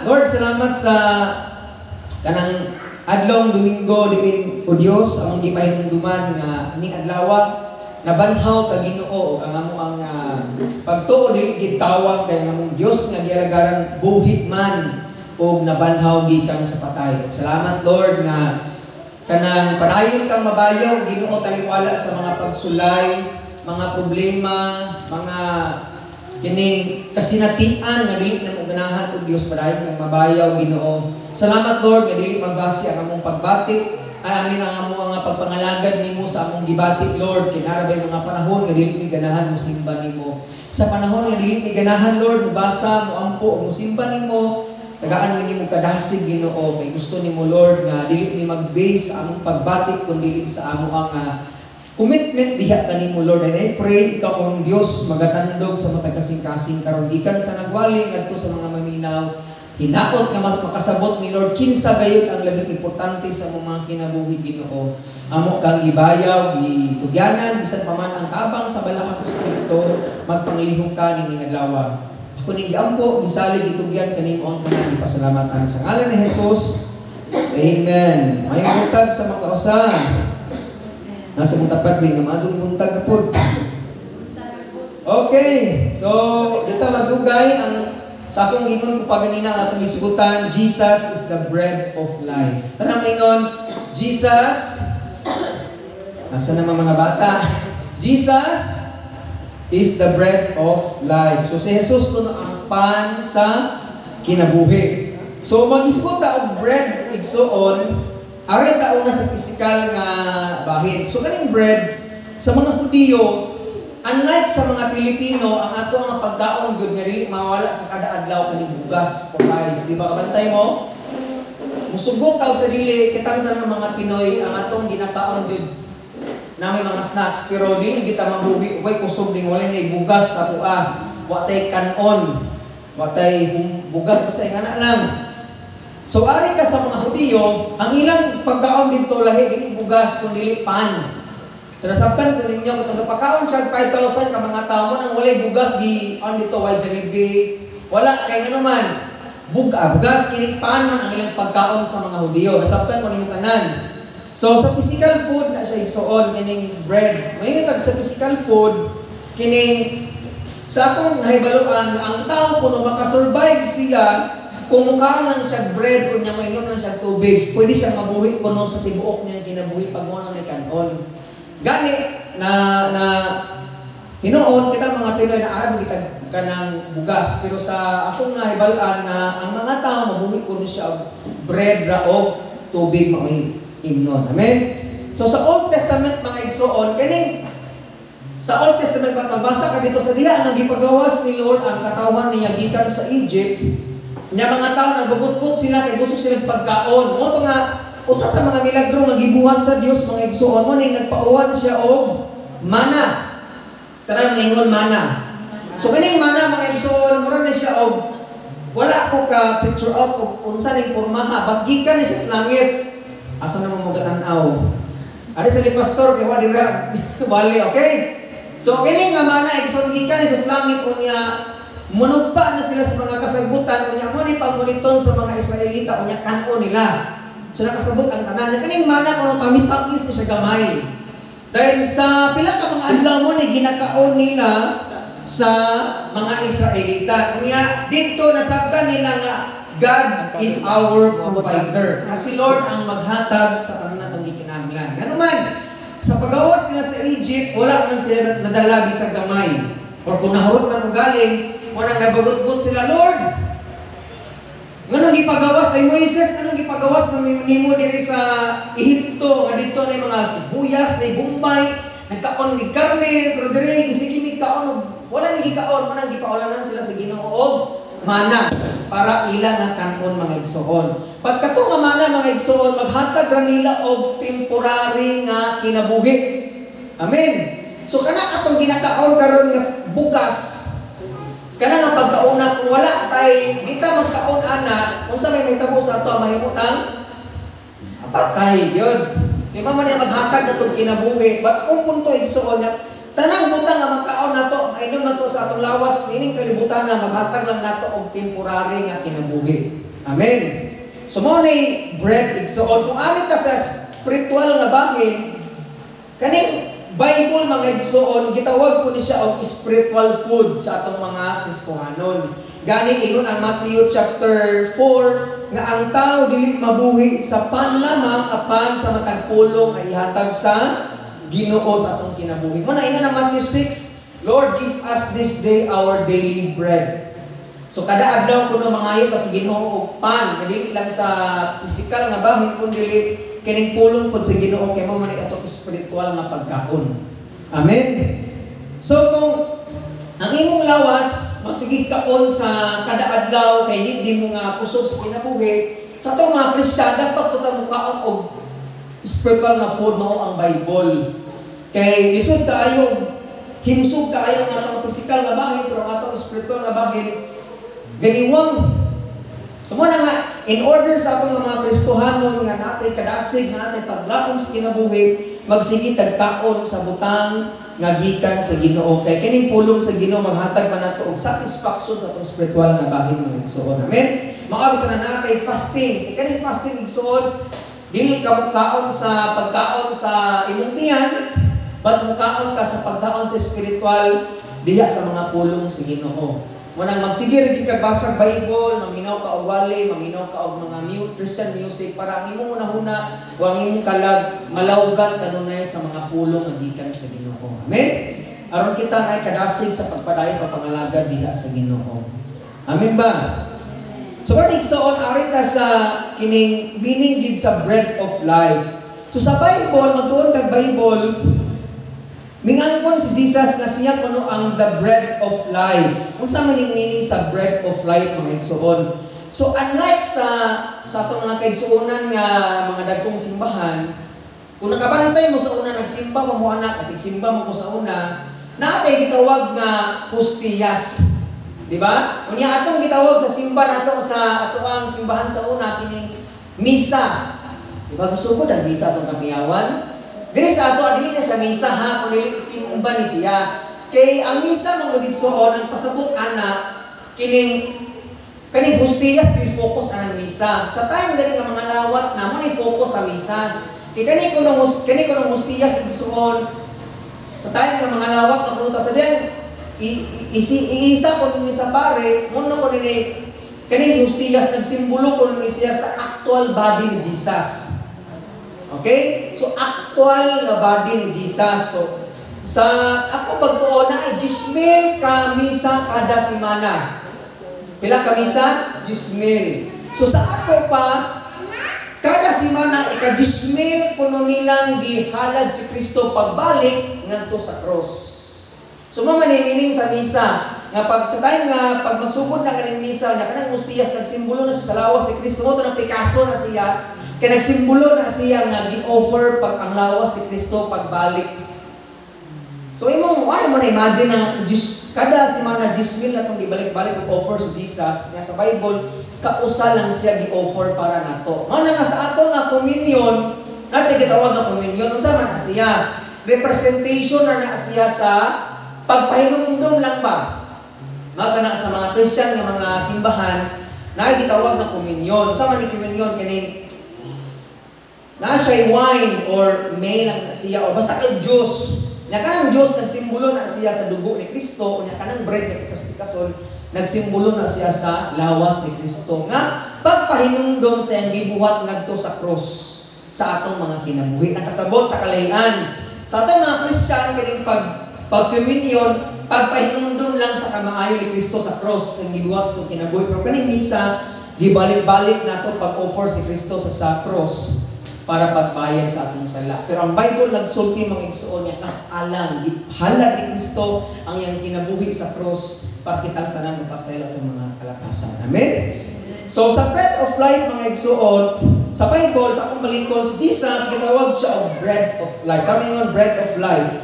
Lord, salamat sa kanang adlong Domingo diin o Dios ang gipahinumduman nga ning adlaw nabanhaw ka Ginoo ang amo ang pagtuo dili gid tawag kay ang among Dios nga gialagaran buhit man og nabanhaw gikan sa patay. Salamat Lord nga kanang panayon kang mabayaw Ginoo taliwala sa mga pagsulay, mga problema, mga kining kasinatian nga dili na mo ganahan og Dios padayon kang mabayaw Ginoo. Salamat Lord nga dili magbase ang among pagbati amin ang among nga pagpangalagad nimo sa among gibati Lord kinarabay mga panahon nga dili mi ganahan mo simba nimo. Sa panahon nga dili mi ganahan Lord mubasa mo ampo mo simba nimo tagaan mi nimo kadasig Ginoo kay gusto nimo Lord nga dili mi mag-base sa among pagbati kundi sa amo ang commitment diha kanimo Lord, and I pray ikaw ang Dios magatandog sa matag kasing-kasing karon gikan sa nagwali ngadto sa mga maminaw hinaot nga makasabot ni Lord kinsa gayud ang labing importante sa mga kinabuhi Ginoo. Amo kang gibayaw gitugyanan bisan pa man ang tabang sa balakang espiritu magpanglihok ka ning adlaw. Ako ning giampo gisalig gitugyan kanimo ang tanan gipasalamatan sa ngalan ni Jesus. Amen. May butag sa mga kausan. Nasa mong tapat may namadong buntag na po. Okay. So, dito magdugay ang sa akong ingon ko pa ganina ang atong isigutan, Jesus is the bread of life. Tanang ingon, Jesus, nasa naman mga bata? Jesus is the bread of life. So, si Jesus ito ang pan sa kinabuhi. So, mag-isiguta og bread, igsuon, aray taon na sa physical nga bahin. So kaning bread sa mga Hudiyo, unlike sa mga Pilipino, ang ato nga pagkaon gud nga dili mawala sa kada adlaw kaning bugas o rice. Di ba kabantay mo? Musugong taw sa dili kitang ng mga Pinoy ang atong ginakaon gud na may mga snacks pero dili kita mabuhi way kusog ding wala ni bugas sa tuwa. Wa tay kanon. Wa tay bugas basta ingana lang. So ari ka sa mga Hudiyo, ang ilang pagkaon dito lahi dili bugas kundi pan. So nasabtan ko ninyo katong pagkaon siya 5,000 ka mga tawo nang walay bugas gi on dito way Jollibee. Wala kay ano man. Bugas kini pan man ang ilang pagkaon sa mga Hudiyo. Nasabtan ko ninyo tanan. So sa physical food na siya igsuon kining bread. May tag sa physical food kining sa akong nahibaluan ang tao kuno makasurvive siya kung mukhaan lang siya bread o niya mainom lang siya tubig, pwede siya mabuhi kuno sa tibuok niya kinabuhi pag mo lang kanon. Gani na hinoon kita mga Pinoy na arab kita kanang bugas pero sa akong nahibalaan na ang mga tao mabuhi kuno siya bread ra o tubig mga imnon. Amen. So sa Old Testament mga igsoon kaning sa Old Testament magbasa ka dito sa diha nang gipagawas ni Lord ang katawan niya gikan sa Egypt. Nya mga tao nagbugutpot sila kay gusto silang pagkaon. Mo to nga usa sa mga milagro nga gibuhat sa Dios mga igsuon mo ning nagpauwan siya og mana. Tara mingon mana. So kaning mana mga igsuon mura ni siya og wala ko ka picture out og unsa ning pormaha bagikan ni sa langit. Asa na mo magatan-aw. Ari sa pastor kay wa dira wali okay. So kining nga mana igsuon gikan ni sa langit unya munugpa na sila sa mga kasagutan unya mo ni pamoniton sa mga Israelita unya kanon nila. So nakasabot ang tanan niya kaning mana kuno tamis ang is ni siya gamay. Dahil sa pila ka mga adlaw mo ni ginakaon nila sa mga Israelita. Unya dito nasabtan nila nga God is our provider. Kasi Lord ang maghatag sa tanan natong gikinahanglan. Nganuman sa pagawas nila sa Egypt wala man sila nadala bisag gamay. Or kung nahurot man galing wanang nabagot-bot sila, Lord. Nganong gipagawas kay Moises, nganong gipagawas nimo diri sa Ehipto, nga dito na mga sibuyas, na bumbay, nagkaon ni karne, pero diri isigi mi kaon, wala ni gikaon, manang gipaulanan sila sa Ginoo og mana para ila nga kanon mga igsoon. Pagkato nga mana mga igsoon, maghatag ra nila og temporary nga kinabuhi. Amen. So kana atong ginakaon karon nga bugas kana nga pagkauna kung wala tay di ta magkaon ana unsa may mahitabo sa ato mahimutang patay gyud di man man maghatag natong kinabuhi but kung punto igsuon nga Tanang butang nga magkaon nato, mainom nato sa atong lawas, nining kalibutan nga maghatag lang nato og temporary nga kinabuhi. Amen. So mo ni bread igsuon kung ari ka sa spiritual nga bahin, kaning Bible mga igsuon gitawag ko ni siya og spiritual food sa atong mga Kristohanon. Gani ingon ang Matthew chapter 4 nga ang tao dili mabuhi sa pan lamang apan sa matag pulong ay ihatag sa Ginoo sa atong kinabuhi. Mo na ingon ang Matthew 6, Lord give us this day our daily bread. So kada adlaw kuno mangayo ka sa Ginoo og pan, dili lang sa physical nga bahin kun dili kining pulong pod sa Ginoo kay mo man ato spiritual nga pagkaon. Amen. So kung ang imong lawas magsigig kaon sa kada adlaw kay di mo nga kusog sa kinabuhi, sa atong mga Kristiyano dapat putang mukaon og spiritual na food mo ang Bible. Kay lisod kaayo himsog kaayo nga atong physical nga bahin pero ang atong spiritual nga bahin ganiwang. So mo na nga, in order sa atong mga Kristohanon nga natay kadasig, natay paglaom sa kinabuhi, magsige tagkaon sa butang nga gikan sa Ginoo. Kay kining pulong sa Ginoo maghatag man nato og satisfaction sa atong spiritual nga bahin mga igsoon. Amen. Makabot na natay fasting. Kining fasting igsoon, dili ka mukaon sa pagkaon sa imong tiyan, but mukaon ka sa pagkaon sa spiritual diha sa mga pulong sa Ginoo. Munang magsigir di ka basag Bible, maminaw ka og wali, maminaw ka og mga Christian music para ang imong unahuna o ang imong kalag malawgan kanunay sa mga pulong nga gikan sa Ginoo. Amen. Aron kita ay kadasig sa pagpadayon papangalagad diha sa Ginoo. Amen ba? So what igsoon ari ta sa kining meaning gid sa bread of life. So sa Bible, magtuon kag Bible, mingangkon si Jesus na siya kuno ang the bread of life. Kung sa maning meaning sa bread of life mga igsoon. So unlike sa atong mga kaigsuonan nga mga dagkong simbahan, kung nakabantay mo sa una nagsimba mo anak at igsimba mo sa una, naatay gitawag nga hostiyas. Di ba? Unya atong gitawag sa simba nato sa ato ang simbahan sa una kining misa. Di ba gusto ko ang misa atong kamiyawan? Dili sa ato, dili na siya misa ha, kung dili simba ni siya. Kay ang misa mga igsoon, ang pasabot ana, kining hostiyas, di focus anang misa. Sa time dali nga mga lawat na, mo focus sa misa. Kay kani ko ng hostiyas igsoon, sa time nga mga lawat na pumunta sa diyan, iisa ko ni sa pare, muna ko ni kaning hostiyas, nagsimbolo ko ni siya sa actual body ni Jesus. Okay? So, actual nga body ni Jesus. So, sa ako pagtuon na ay 10,000 ka misa kada semana. Pila ka misa? 10,000. So, sa ako pa, kada semana, ika-10,000 kuno nilang gihalad si Kristo pagbalik ngadto sa cross. So, mamanining sa misa, nga pag sa time nga, pag magsugod na kaning misa, na kanang hostiyas, nagsimbolo na siya sa lawas ni Kristo, mo ito ng Picasso na siya, kaya nagsimbolo na siya nga gi-offer pag ang lawas ni Kristo pagbalik. So imong ano mo na imagine na kada semana 10,000 na itong gibalik-balik ang offer si Jesus nga sa Bible, kausa lang siya gi-offer para nato. Mao na nga sa ato nga communion, natin gitawag nga communion, unsa man na siya? Representation na siya sa pagpahinumdum lang ba? Mao na sa mga Christian nga mga simbahan, na gitawag nga communion. Unsa man ni communion kini? Na siya wine or may lang na siya o basta kay Diyos. Nya kanang Diyos nagsimbolo na siya sa dugo ni Kristo, nya kanang bread nga pikason nagsimbolo na siya sa lawas ni Kristo nga pagpahinumdom sa iyang gibuhat ngadto sa cross sa atong mga kinabuhi nakasabot sa kalahian. Sa atong mga Kristiyano kining pag-communion, pagpahinumdom lang sa kamaayo ni Kristo sa cross ang gibuhat sa kinabuhi. Pero kaning misa gibalik-balik nato pag-offer si Kristo sa cross para pagbayad sa atong sala. Pero ang Bible nagsulti mga igsuon niya kas alang halad ni Kristo ang iyang kinabuhi sa cross para kitang tanan mapasaylo atong mga kalakasan. Amen. So sa bread of life mga igsuon, sa Bible sa akong malikon si Jesus gitawag siya og bread of life. Kami ngon bread of life.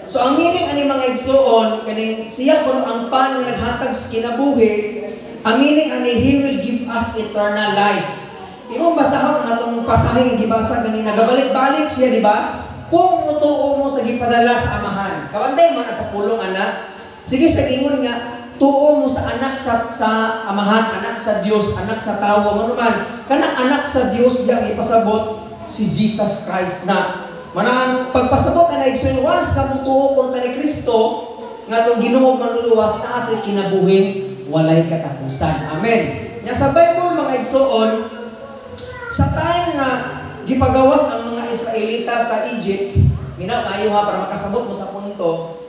So ang meaning ani mga igsuon kaning siya kuno ang pan nga naghatag sa kinabuhi, ang meaning ani he will give us eternal life. Imong basahon ang atong pasahe nga gibasa ganin nagabalik-balik siya, di ba? Kung mutuo mo sa gipadala sa Amahan. Kabantay mo na sa pulong anak. Sige sa ingon nga, tuo mo sa anak sa amahan, anak sa Dios, anak sa tawo, ano man. Kanang anak sa Dios diyang ipasabot si Jesus Christ na. Manang pagpasabot na igsoon once ka mutuo kung ni Kristo nga tong Ginoo manluluwas na ating kinabuhin walay katapusan. Amen. Nya sa Bible mga igsoon, sa time nga gipagawas ang mga Israelita sa Egypt, minayo ha para makasabot mo sa punto.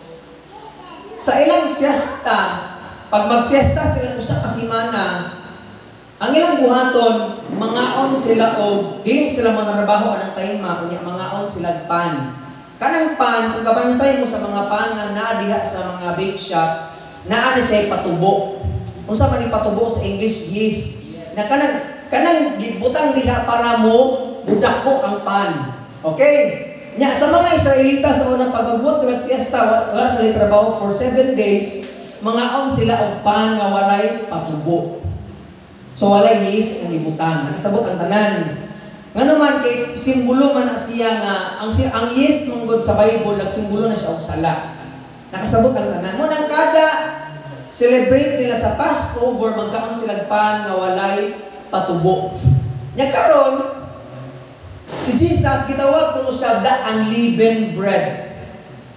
Sa ilang fiesta, pag magfiesta sila usa ka semana, ang ilang buhaton, mangaon sila o dili sila manarbaho anang tayma, kunya mangaon sila pan. Kanang pan, kung kabantay mo sa mga pan nga naa diha sa mga bake shop, naa ni siya patubo. Unsa man ni patubo sa English, yeast. Na kanang gibutang diha para mo mudako ang pan. Okay? Nya sa mga Israelita sa unang pagbuhat sila fiesta, wala sila trabaho for 7 days, mangaon sila og pan nga walay patubo. So walay yeast ang ibutang. Nakasabot ang tanan. Ngano man kay simbolo man na siya nga ang yeast mong sa Bible nagsimbolo na siya og sala. Nakasabot ang tanan. Mo nang kada celebrate nila sa Passover magkaon sila pan nga walay patubo. Nya karon si Jesus gitawag kuno siya the unleavened bread.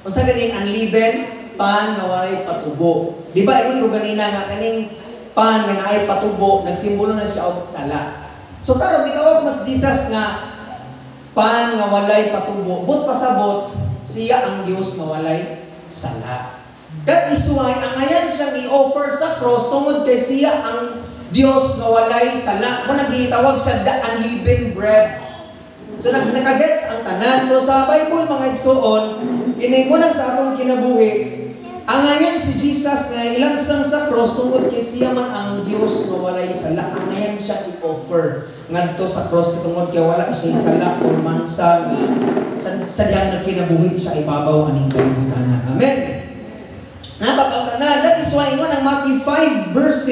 Unsa ganing unleavened pan nga walay patubo. Di ba ingon ko ganina nga kaning pan nga naay patubo nagsimbolo na siya og sala. So karon gitawag mas Jesus nga pan nga walay patubo, but pasabot siya ang Dios nga walay sala. That is why ang ayan siyang i-offer sa cross tungod kay siya ang Dios nga walay sala. Mo nagitawag siya the unleavened bread. So nakagets ang tanan. So sa Bible mga igsoon, inigunan sa atong kinabuhi, ang ayan si Jesus nga ilang sang sa cross tungod kay siya man ang Dios nga walay sala. Ang ayan siya i-offer ngadto sa cross tungod kay wala siya sala or mansa nga sa diyang nagkinabuhi siya ibabaw aning kalibutan. Amen. Napakatanan. That is why ingon ang Matthew 5 verse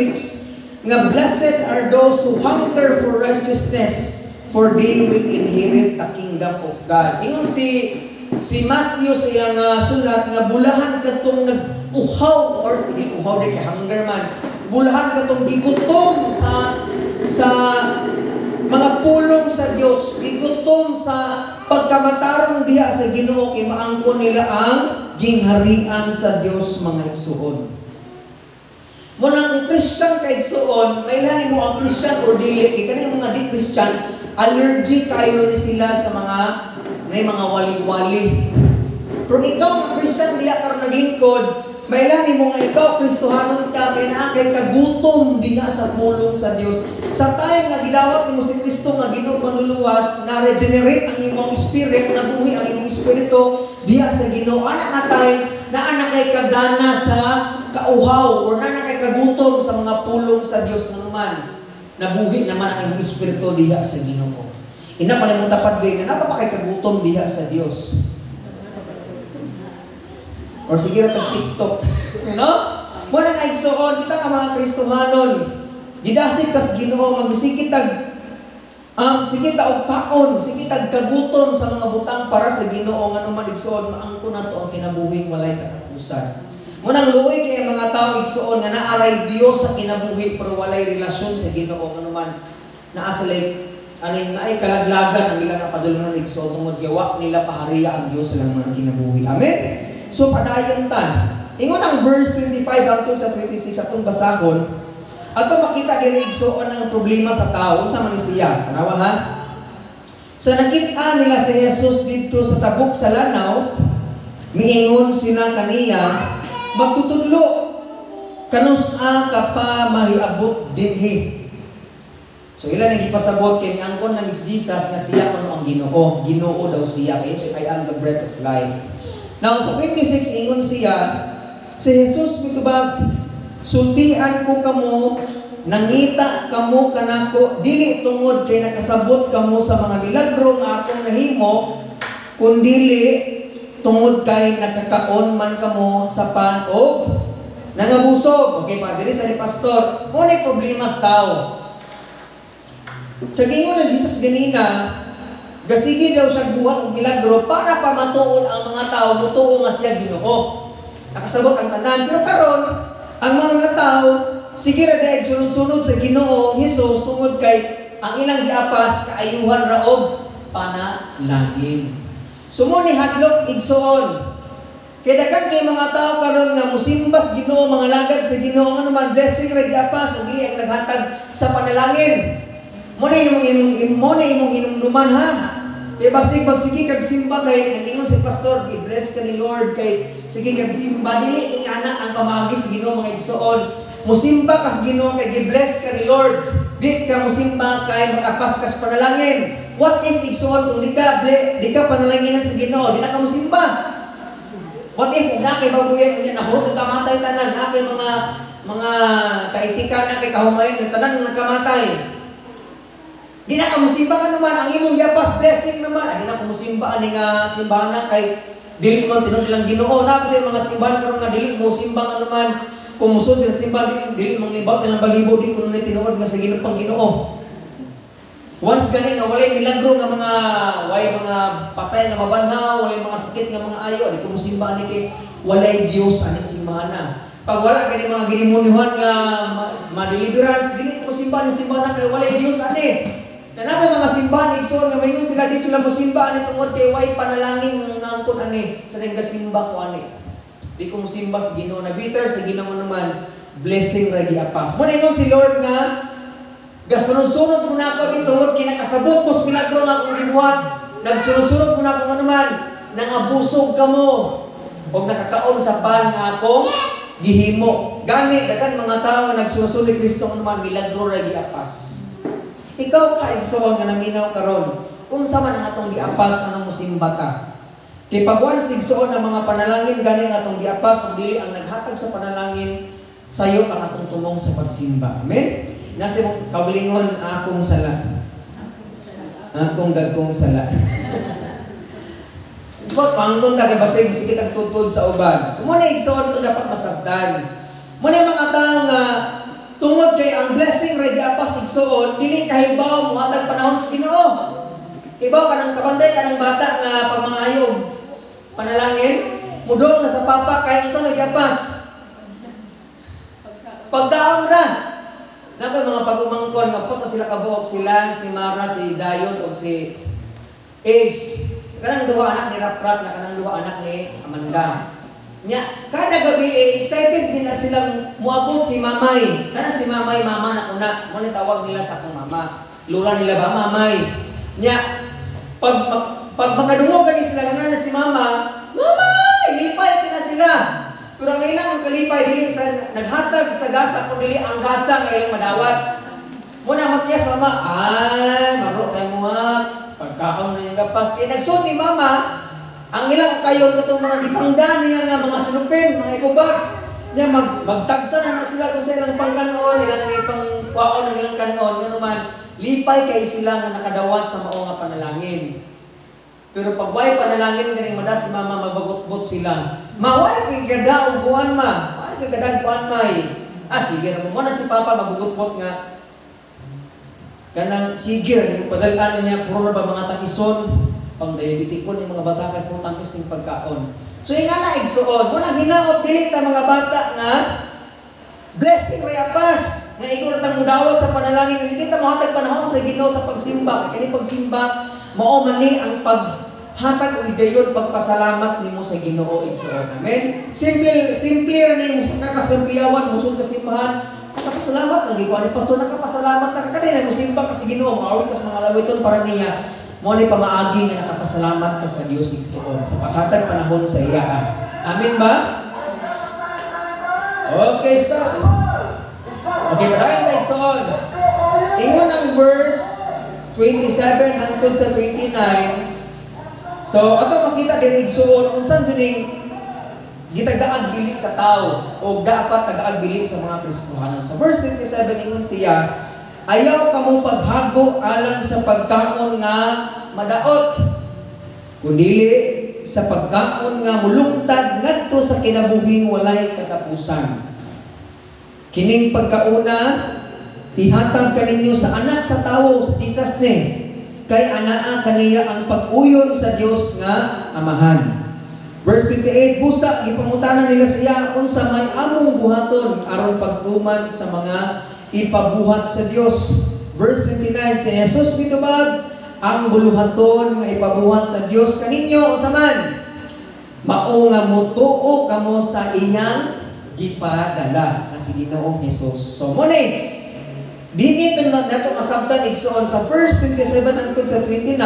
6 nga blessed are those who hunger for righteousness, for they will inherit the kingdom of God. Ingon si Matthew sa iyang sulat nga bulahan katong nag-uhaw or hindi uhaw di kay hunger man. Bulahan katong gigutom sa mga pulong sa Dios, gigutom sa pagkamatarong diha sa Ginoo kay maangkon nila ang gingharian sa Dios mga igsoon. Muna ang Christian kay igsoon, may lani mo ang Christian or dili, kanang mga di Christian, allergic kayo ni sila sa mga wali-wali. Pero ikaw ang Christian diha karon naglingkod, may lani mo nga ikaw Kristohanon ka kay naa kay kagutom diha sa pulong sa Dios. Sa time nga gidawat nimo si Kristo nga Ginoo manluluwas, na regenerate ang imong spirit, nabuhi ang imong espiritu diha sa Ginoo. Ana na time na ana kay kagana sa kauhaw or na kay kagutom sa mga pulong sa Dios naman. Nabuhi naman ang imong espiritu diha sa Ginoo. Ina pa nimong tapad nga napa kay kagutom diha sa Dios. Or sige ra tag TikTok. You know? Muna nga igsoon kita nga mga Kristohanon. Gidasig tas Ginoo magsikit tag sige ta og kaon, sige tag kagutom sa mga butang para sa Ginoo nga naman igsoon maangko nato ang kinabuhing walay katapusan. Munang luoy kay mga tawo igsoon nga naaray Dios sa kinabuhi pero walay relasyon sa Ginoo nga naman naa sila naay kalaglagan ang ilang padulungan igsoon tungod gawa nila pahariya ang Dios sa ilang mga kinabuhi. Amen. So padayon ta. Ingon ang verse 25 hangtod sa 26 atong basahon. Ato makita diri igsoon ang problema sa tawo sa man siya. Tanawa ha. Sa nakita nila si Jesus dito sa tabok sa lanaw, miingon sila kaniya, magtutudlo kanus-a ka pa mahiabot dinhi. So ilan ang ipasabot kay angkon ng Jesus na siya kuno ang Ginoo. Ginoo daw siya. I am the bread of life. Now, sa 26, ingon siya, si Jesus mitubag, sultian ko kamo, nangita kamo kanako, dili tungod kay nakasabot kamo sa mga milagro nga akong nahimo, kundili tungod kay nakakaon man kamo sa pan og nangabusog. Okay pa, dili sa ni pastor, munay problema sa tao. Sa gingon ng Jesus ganina, Gasigi daw siya buhat og milagro para pamatuon ang mga tao mutuo nga siya Ginoo. Nakasabot ang tanan. Pero karon ang mga tao sige ra daig sunod-sunod sa Ginoo Hesus tungod kay ang ilang giapas kaayuhan ra og panalangin. Sumuni hadlok igsoon. Kaya dagan kay mga tao karon nga musimbas Ginoo, mga lagad sa Ginoo, ano man blessing ra giapas ug dili ang naghatag sa panalangin. Mo na imong hinumduman ha. Kaya basig pagsige kag simba kay nagingon si pastor, i-bless ka ni Lord kay sige kag simba dili ingana ang pamagi sa Ginoo mga igsoon. Musimba kas Ginoo kay gi-bless ka ni Lord. Di ka musimba kay makapas kas panalangin. What if igsoon kung di ka panalangin sa Ginoo, di na ka musimba? What if na kay babuyan unya nahurot ang kamatay tanan, na kay mga kaitika na kay kahumayon tanan nagkamatay. Di na ka musimba ka naman ang imong giapas blessing naman. Di na ka musimba ani nga simbahan kay dili man tinud lang Ginoo. Na pud mga simbahan karon nga dili mo simba ka naman. Kung musod sila simbahan dili manglibaw nilang balibo di kuno ni tinuod nga sa Ginoo. Once gani nga walay milagro nga mga patay nga mabanhaw, walay mga sakit nga mga ayo, di ko musimba ani kay walay Dios aning simbahan. Pag wala kay mga ginimunyuhan nga ma-deliverance, dili ko musimba ni simbahan kay walay Dios ani. Nanapay mga simbahan igsoon nga mayon sila di sila musimba ani tungod kay way panalangin nga angkon ani sa nang simba ko ani. Di ko musimba sa Ginoo na bitter sa Ginoo naman blessing ra giapas. Mo ingon si Lord nga gasunod-sunod mo na ako dito tungod kinakasabot ko sa milagro nga akong gibuhat. Nagsunod-sunod mo na ako naman nang abusog ka mo o nakakaon sa pan nga akong gihimo. Gani dagan mga tao nga nagsunod ni Kristo naman milagro ra giapas. Ikaw ka igsoon nga naminaw karon unsa man ang atong giapas anong musimba ta. Kay pagwan sigsoon ang mga panalangin gani nga atong giapas ug dili ang naghatag sa panalangin sayo ang atong tumong sa pagsimba. Amen. Nasi kabilingon akong sala. Akong dagkong sala. Ikaw, pangkong kay basig sige tagtutod sa uban. So muna igsoon ito dapat masabtan. Muna mga tao nga tungod kay ang blessing ra giapas igsoon dili kahibaw mohatag panahon sa Ginoo. Hibaw kanang kabantay kanang bata nga pagmangayog panalangin mudong na sa papa kay unsa nagiapas? Pagkaon ra. Napay mga pagumangkon nga puto sila kabuok sila si Mara, si Dayon o si Ace. Kanang duha anak ni Rap-Rap na kanang duha anak ni Amanda. Nya kada gabi excited din na silang muabot si Mamay. Kana si Mamay mama na una, mo ni tawag nila sa akong mama. Lula nila ba Mamay. Nya pag makadungog kani sila nga na si Mama, Mamay, lipay kina sila. Pero ang ilang ang kalipay dili sa naghatag sa gasa kung dili ang gasa nga ilang madawat. Muna matyas Mama, ay maro kay mo ha. Pagkaon na yung gapas kay nagsuot ni Mama, ang ilang kayo katong mga dipangdan niya nga mga sulupin, mga ikubat. Nya magtagsa na sila kung sa ilang pangkanon, ilang ipangwaon ng ilang kanon, nga naman lipay kay sila nga nakadawat sa mao nga panalangin. Pero pag way panalangin ganing madas si Mama mabagot-bot sila. Mawala kay gadaw kuan ma. Wala kay gadaw kuan may. Sige ra mo na si Papa mabugot-bot nga. Kanang sige ra ni padalan niya puro ba mga takison pang diabetikon ni mga bata kay putang ning pagkaon. So nga na igsuon mo na hinaot dili ta mga bata nga blessing rayapas nga ikaw natang mudawat sa panalangin hindi ta mohatag panahon sa Ginoo sa pagsimba kani pagsimba mao man ni ang paghatag og dayon pagpasalamat nimo sa Ginoo igsoon. Amen. Simple ra ni mo sa kasambiyawan mo sa simbahan. Nakapasalamat lagi ko ani pastor nakapasalamat ta kanina mo simba ka sa Ginoo maawit ka sa mga lawiton para niya mo ni pamaagi nga nakapasalamat ka sa Dios igsoon sa paghatag panahon sa iya. Amen ba? Okay, stop. Okay, padayon ta igsoon. Ingon ang verse 27 hangtod sa 29. So ato makita din igsuon unsan juning gitagaag bili sa tao o dapat tagaag bili sa mga Kristohanon. So verse 27 ingon siya, ayaw kamo paghago alang sa pagkaon nga madaot, kundi sa pagkaon nga mulungtad ngadto sa kinabuhing walay katapusan. Kining pagkauna ihatag kaninyo sa anak sa tawo, sa Jesus ni. kay anaa kaniya ang pag-uyon sa Dios nga Amahan. Verse 28, busa ipamutanan nila siya unsa may among buhaton aron pagtuman sa mga ipabuhat sa Dios. Verse 29, si Jesus mitubag ang buluhaton nga ipabuhat sa Dios kaninyo unsa man mao nga mutuo kamo sa iyang gipadala nga si Ginoong Hesus. So mo ni dinito nato masabtan igsoon sa verse 27 hangtod sa 29,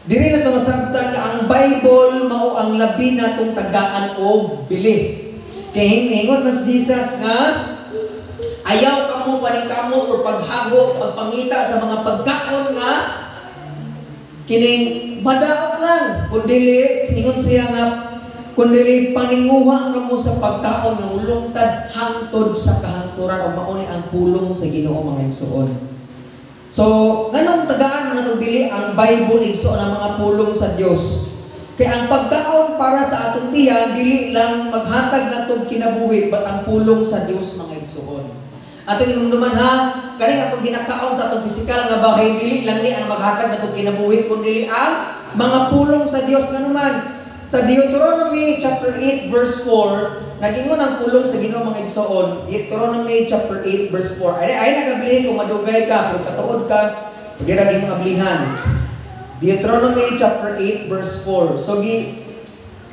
diri nato masabtan nga ang Bible mao ang labi natong tagaan og bili. Kay ingon mas Jesus nga ayaw kamo paningkamot or paghago, pagpangita sa mga pagkaon nga kining madaot lang kundi ingon siya nga kundi paninguha kamo sa pagkaon nga ulungtad hangtod sa kahangturan o mauni ang pulong sa Ginoo mga igsoon. So, nganong tagaan man natong bili ang Bible igsoon ang mga pulong sa Dios. Kay ang pagkaon para sa atong tiyan dili lang maghatag natong kinabuhi but ang pulong sa Dios mga igsoon. Atong inumduman ha, kani atong ginakaon sa atong pisikal nga bahay dili lang ni ang maghatag natong kinabuhi kundi ang mga pulong sa Dios nganuman. Sa Deuteronomy chapter 8 verse 4, nagingon ang pulong sa Ginoo mga igsoon. Deuteronomy chapter 8 verse 4. Ay nagablihan kung madugay ka, kung katuod ka, pwede naging ablihan. Deuteronomy chapter 8 verse 4. So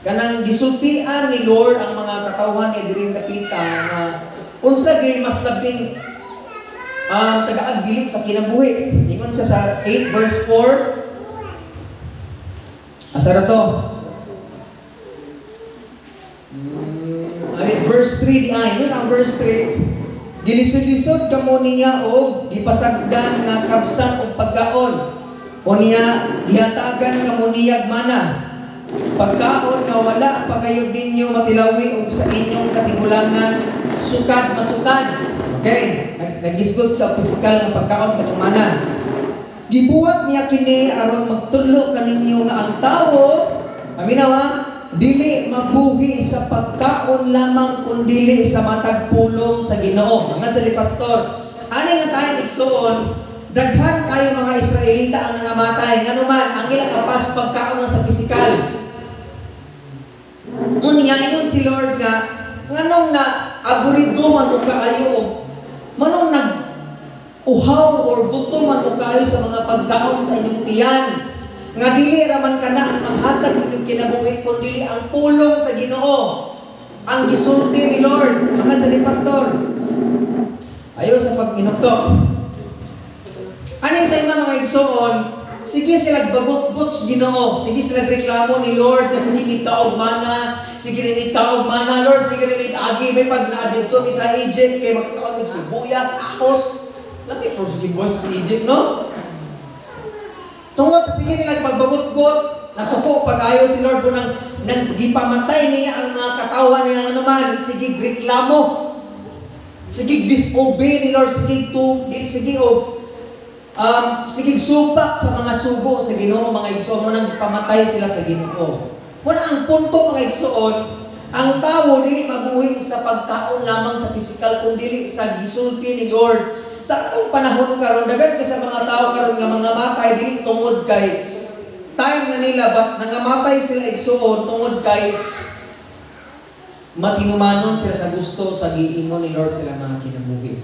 kanang gisultian ni Lord ang mga katawhan ni diri napita nga unsa diri mas labing taga-agdili sa kinabuhi. Ingon sa 8 verse 4. Asa ra to? Verse 3 di ay, yun ang verse 3. Gilisod-lisod kamo niya og gipasagdan nga kabsan og pagkaon. O niya dihatagan kamo niyag mana. Pagkaon nga wala pagayod ninyo matilawi og sa inyong katigulangan sukad masukad. Okay, nagisgot sa pisikal nga pagkaon katong mana. Gibuhat niya kini aron magtudlo kaninyo nga ang tawo, aminawa, dili mabuhi sa pagkaon lamang kundili sa matag pulong sa Ginoo. Mga sa pastor, ani nga tayo igsoon, daghan kayo mga Israelita ang nangamatay. Nganuman, ang ilang kapas pagkaon sa pisikal. Unya, ingon si Lord nga, nganong na aburido man o kaayo, manong nag-uhaw or gutom man o kaayo sa mga pagkaon sa inyong tiyan. Nga dili raman kana ang maghatag inyong kinabuhi kundi ang pulong sa Ginoo. Ang gisulti ni Lord. Mga sa ni pastor. Ayo sa pag-inuktok. Aning tayo mga igsoon, sige sila bagot-bot sa Ginoo. Sige sila reklamo ni Lord na sige ni taog mana, sige ni taog mana Lord, sige ni agi may pag naadito mi sa Egypt kay magkakaon mig sibuyas, ahos. Labi po sa sibuyas sa Egypt, no? Tungod sige nila pagbagot-bot, nasuko pag-ayo si Lord po nang gipamatay niya ang mga katawan niya naman, sige reklamo. Sige disobey ni Lord, sige supak sa mga sugo sa Ginoo mga igsoon mo nang gipamatay sila sa Ginoo. Wala ang punto mga igsoon, ang tao dili mabuhi sa pagkaon lamang sa pisikal kundi sa gisulti ni Lord. Sa atong panahon karon dagan kay sa mga tao karon nga mga matay dili tungod kay time na nila but nangamatay sila igsoon tungod kay matinumanon sila sa gusto sa giingon ni Lord sila mga kinabuhi.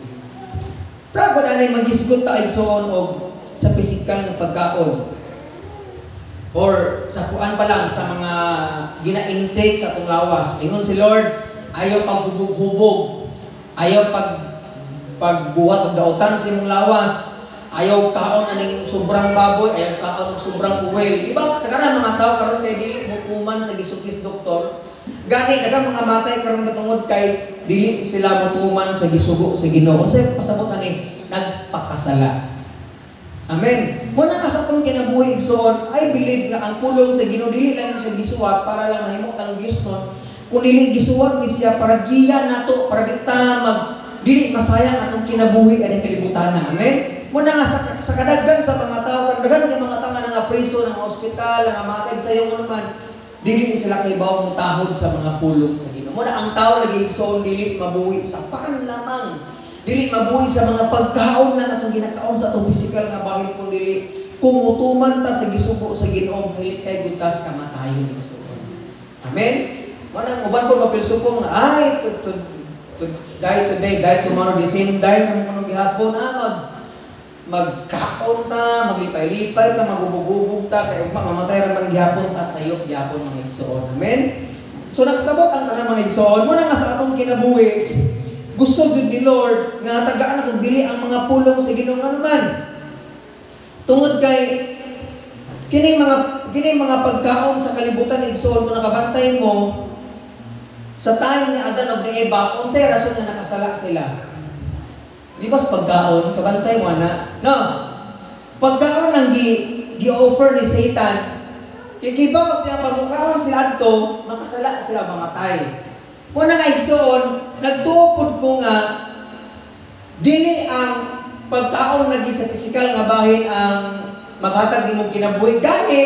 Pero kung anay magisgot ta igsoon og sa pisikal nga pagkaon or sa kuan pa lang sa mga gina-intake sa atong lawas, ingon si Lord ayaw paghubog-hubog, ayaw pagbuhat og daotan sa imong lawas, ayaw kaon aning sobrang baboy, ayaw kaon og sobrang uwel. Di ba sa kanan mga tao karon kay dili mutuman sa gisukis doktor, gani daghang mga matay karon matungod kay dili sila mutuman sa gisugo sa Ginoo. Unsay pasabot ani? Nagpakasala. Amen. Muna ka sa itong kinabuhi igsoon, I believe nga ang pulong sa Ginoo dili lang siya gisuwat para lang mahimot ang Dios nun, kundi gisuwat ni siya para giyan nato, para di ta dili masayang atong kinabuhi aning kalibutan na. Amen? Muna nga sa kadaghan sa mga tao, kadaghan ng mga tanga nga priso, ng ospital, nga matay sa iyo naman, dili sila kay bawang mutahod sa mga pulong sa Ginoo. Muna ang tao lagi igsoon dili mabuhi sa pan lamang. Dili mabuhi sa mga pagkaon lang atong ginakaon sa atong pisikal nga bahin kundi kung mutuman ta sa gisugo sa Ginoo hilit kay gutas kamatayon igsoon. Amen. Manang uban po mapilsupong ay to die today, die tomorrow, the same die kung gihapon magkakon ta, maglipay-lipay ta, magubog-ubog ta, kaya mamatay raman gihapon ta sayop gihapon mga igsoon. Amen. So nakasabot ang tanang mga igsoon, muna nga sa atong kinabuhi, gusto jud ni Lord nga tagaan akong dili ang mga pulong sa Ginoo naman. Tungod kay kining mga pagkaon sa kalibutan ni igsoon kung nakabantay mo sa time ni Adan ug ni Eva, unsay rason nga nakasala sila? Di ba sa pagkaon, kabantay mo na? No. Pagkaon ang gi-offer ni Satan. Kikibaw siya pagkaon sila adto, makasala sila mamatay. Muna nga igsoon, nagtuupod ko nga dili ang pagkaon lagi sa pisikal nga bahin ang maghatag nimong kinabuhi. Gani,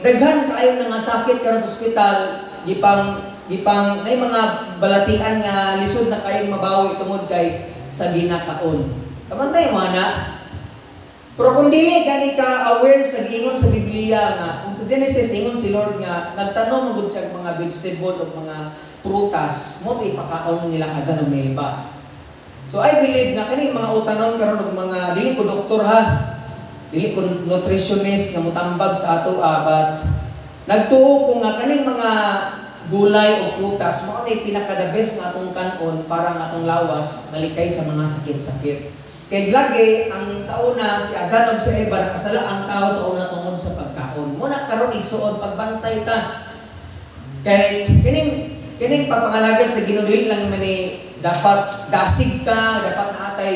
daghan kaayo nga sakit karon sa ospital, gipang nay mga balatian nga lisod na kayong mabawi tungod kay sa ginakaon. Kabantay mo na. Pero kung dili gani ka aware sa giingon sa Biblia nga kung sa Genesis ingon si Lord nga nagtanong magud siya mga vegetable o mga prutas mo ipakaon nila Adan ug Eva. So I believe nga kani mga utanon karon og mga dili ko doktor ha. Dili ko nutritionist nga mutambag sa ato but nagtuo ko nga kaning mga gulay o prutas mao ni pinaka-the best nga atong kanon para nga atong lawas malikay sa mga sakit-sakit. Kay lagi ang sa una si Adan ug si Eva nakasala ang tao sa una tungod sa pagkaon. Muna karon igsuon pagbantay ta. Kay kining pagpangalagad sa Ginoo dili lang man ni dapat dasig ka, dapat natay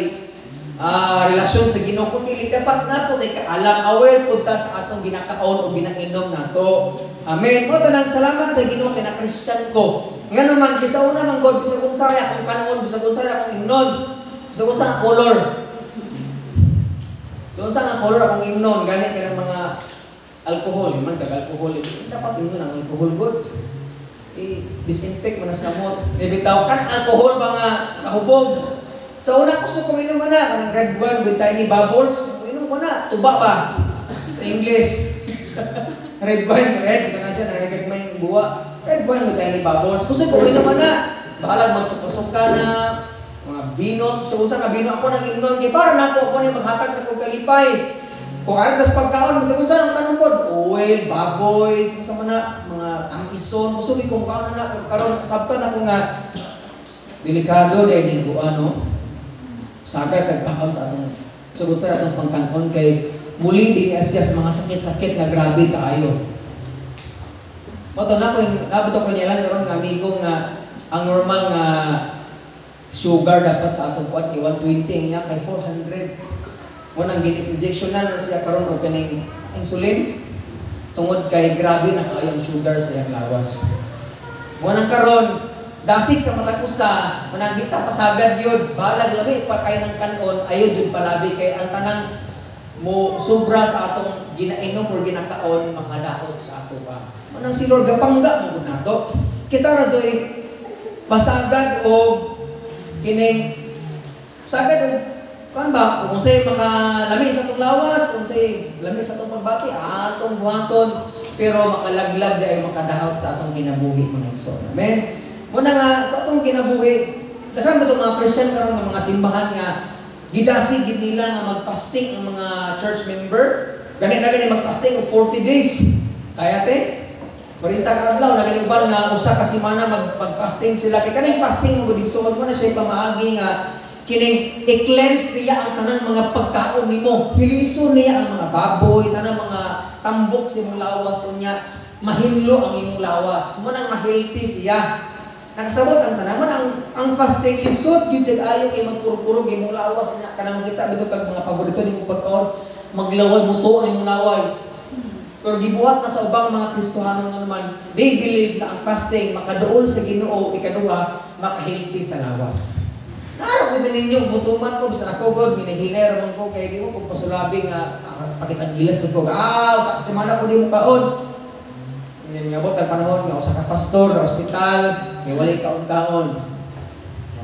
relasyon sa Ginoo kundi dapat nato kay kaalam aware pud ta sa atong ginakaon o ginainom nato. Amen. Mo tanang salamat sa Ginoo kay na Christian ko. Ngano man kisa una man God bisag unsa akong kanon, bisag unsa akong imnon, bisag unsa ang color. So unsa ang color akong imnon gani kay mga alcohol, man kag alcohol dapat imnon ang alcohol God. Disinfect mo na sa mo. Nibitaw kan alcohol ba nga kahubog. Sa una ko kuminom mo na kanang red wine with tiny bubbles. Inom ko na tuba ba sa English. Red wine, red kana siya nagagmay buwa. Red wine with tiny bubbles. Kusa kuminom mo na. Bahalag magsupusok ka na mga binot. So unsa nga binot ako nang imnon kay para nako ako ni maghatag ako kalipay. Kung ano tas pagkaon sa unsa ang tanong pod, oil, baboy, unsa man na mga tangison, musubi kung kaon na karon sabtan ako nga delikado dahil din ko ano. Sagad kagkaon sa atong sugod sa atong pangkanon kay muli din asya sa mga sakit-sakit nga grabe kaayo. Moto na ko nabot ko niya lang karon nga amigo nga ang normal nga sugar dapat sa atong kuan kay 120 niya kay 400. Unang gin-injection na siya karon og kaning insulin tungod kay grabe na kaayo ang sugar sa iyang lawas. Unang karon dasig sa matag usa, unang kita pasagad yun, balag labi pa kay ng kanon ayo jud palabi kay ang tanang mo sobra sa atong ginainom or ginakaon makadaot sa ato pa. Unang si Lord gapangga mo nato. Kita ra joy pasagad og kining sagad kan ba kung say makalami sa atong lawas, kung say lami sa atong pagbati, atong buhaton, pero makalaglag ay makadahot sa atong kinabuhi mga igsoon. Amen. Muna nga sa atong kinabuhi, daghang ba mga Christian karon nga mga simbahan nga gidasig gid nila nga mag-fasting ang mga church member. Gani na gani mag-fasting og 40 days. Kaya te 40 ka adlaw na gani uban nga usa ka semana mag-fasting sila. Kay kanang fasting mo digsuon mo na siya pamaagi nga kining i-cleanse niya ang tanang mga pagkaon nimo. Hiliso niya ang mga baboy, tanang mga tambok sa imong lawas niya. Mahinlo ang imong lawas. Mo nang ma-healthy siya. Nakasabot ang tanan mo ang fasting lisod gyud jud ayo kay magkurkurog imong lawas niya kanang kita bitaw kag mga paborito nimo pagkaon. Maglaway muto nimong laway. Pero gibuhat na sa ubang mga Kristohano nga naman, they believe na ang fasting makaduol sa Ginoo ikaduha maka-healthy sa lawas. Naro ko ninyo butuman ko bisan ako god minahiner man ko kay di mo kung pasulabi nga pakitang gilas ko. Sa semana ko di mo kaon. Hindi mo abot ang panahon nga usa ka pastor sa ospital, kay walay kaon-kaon.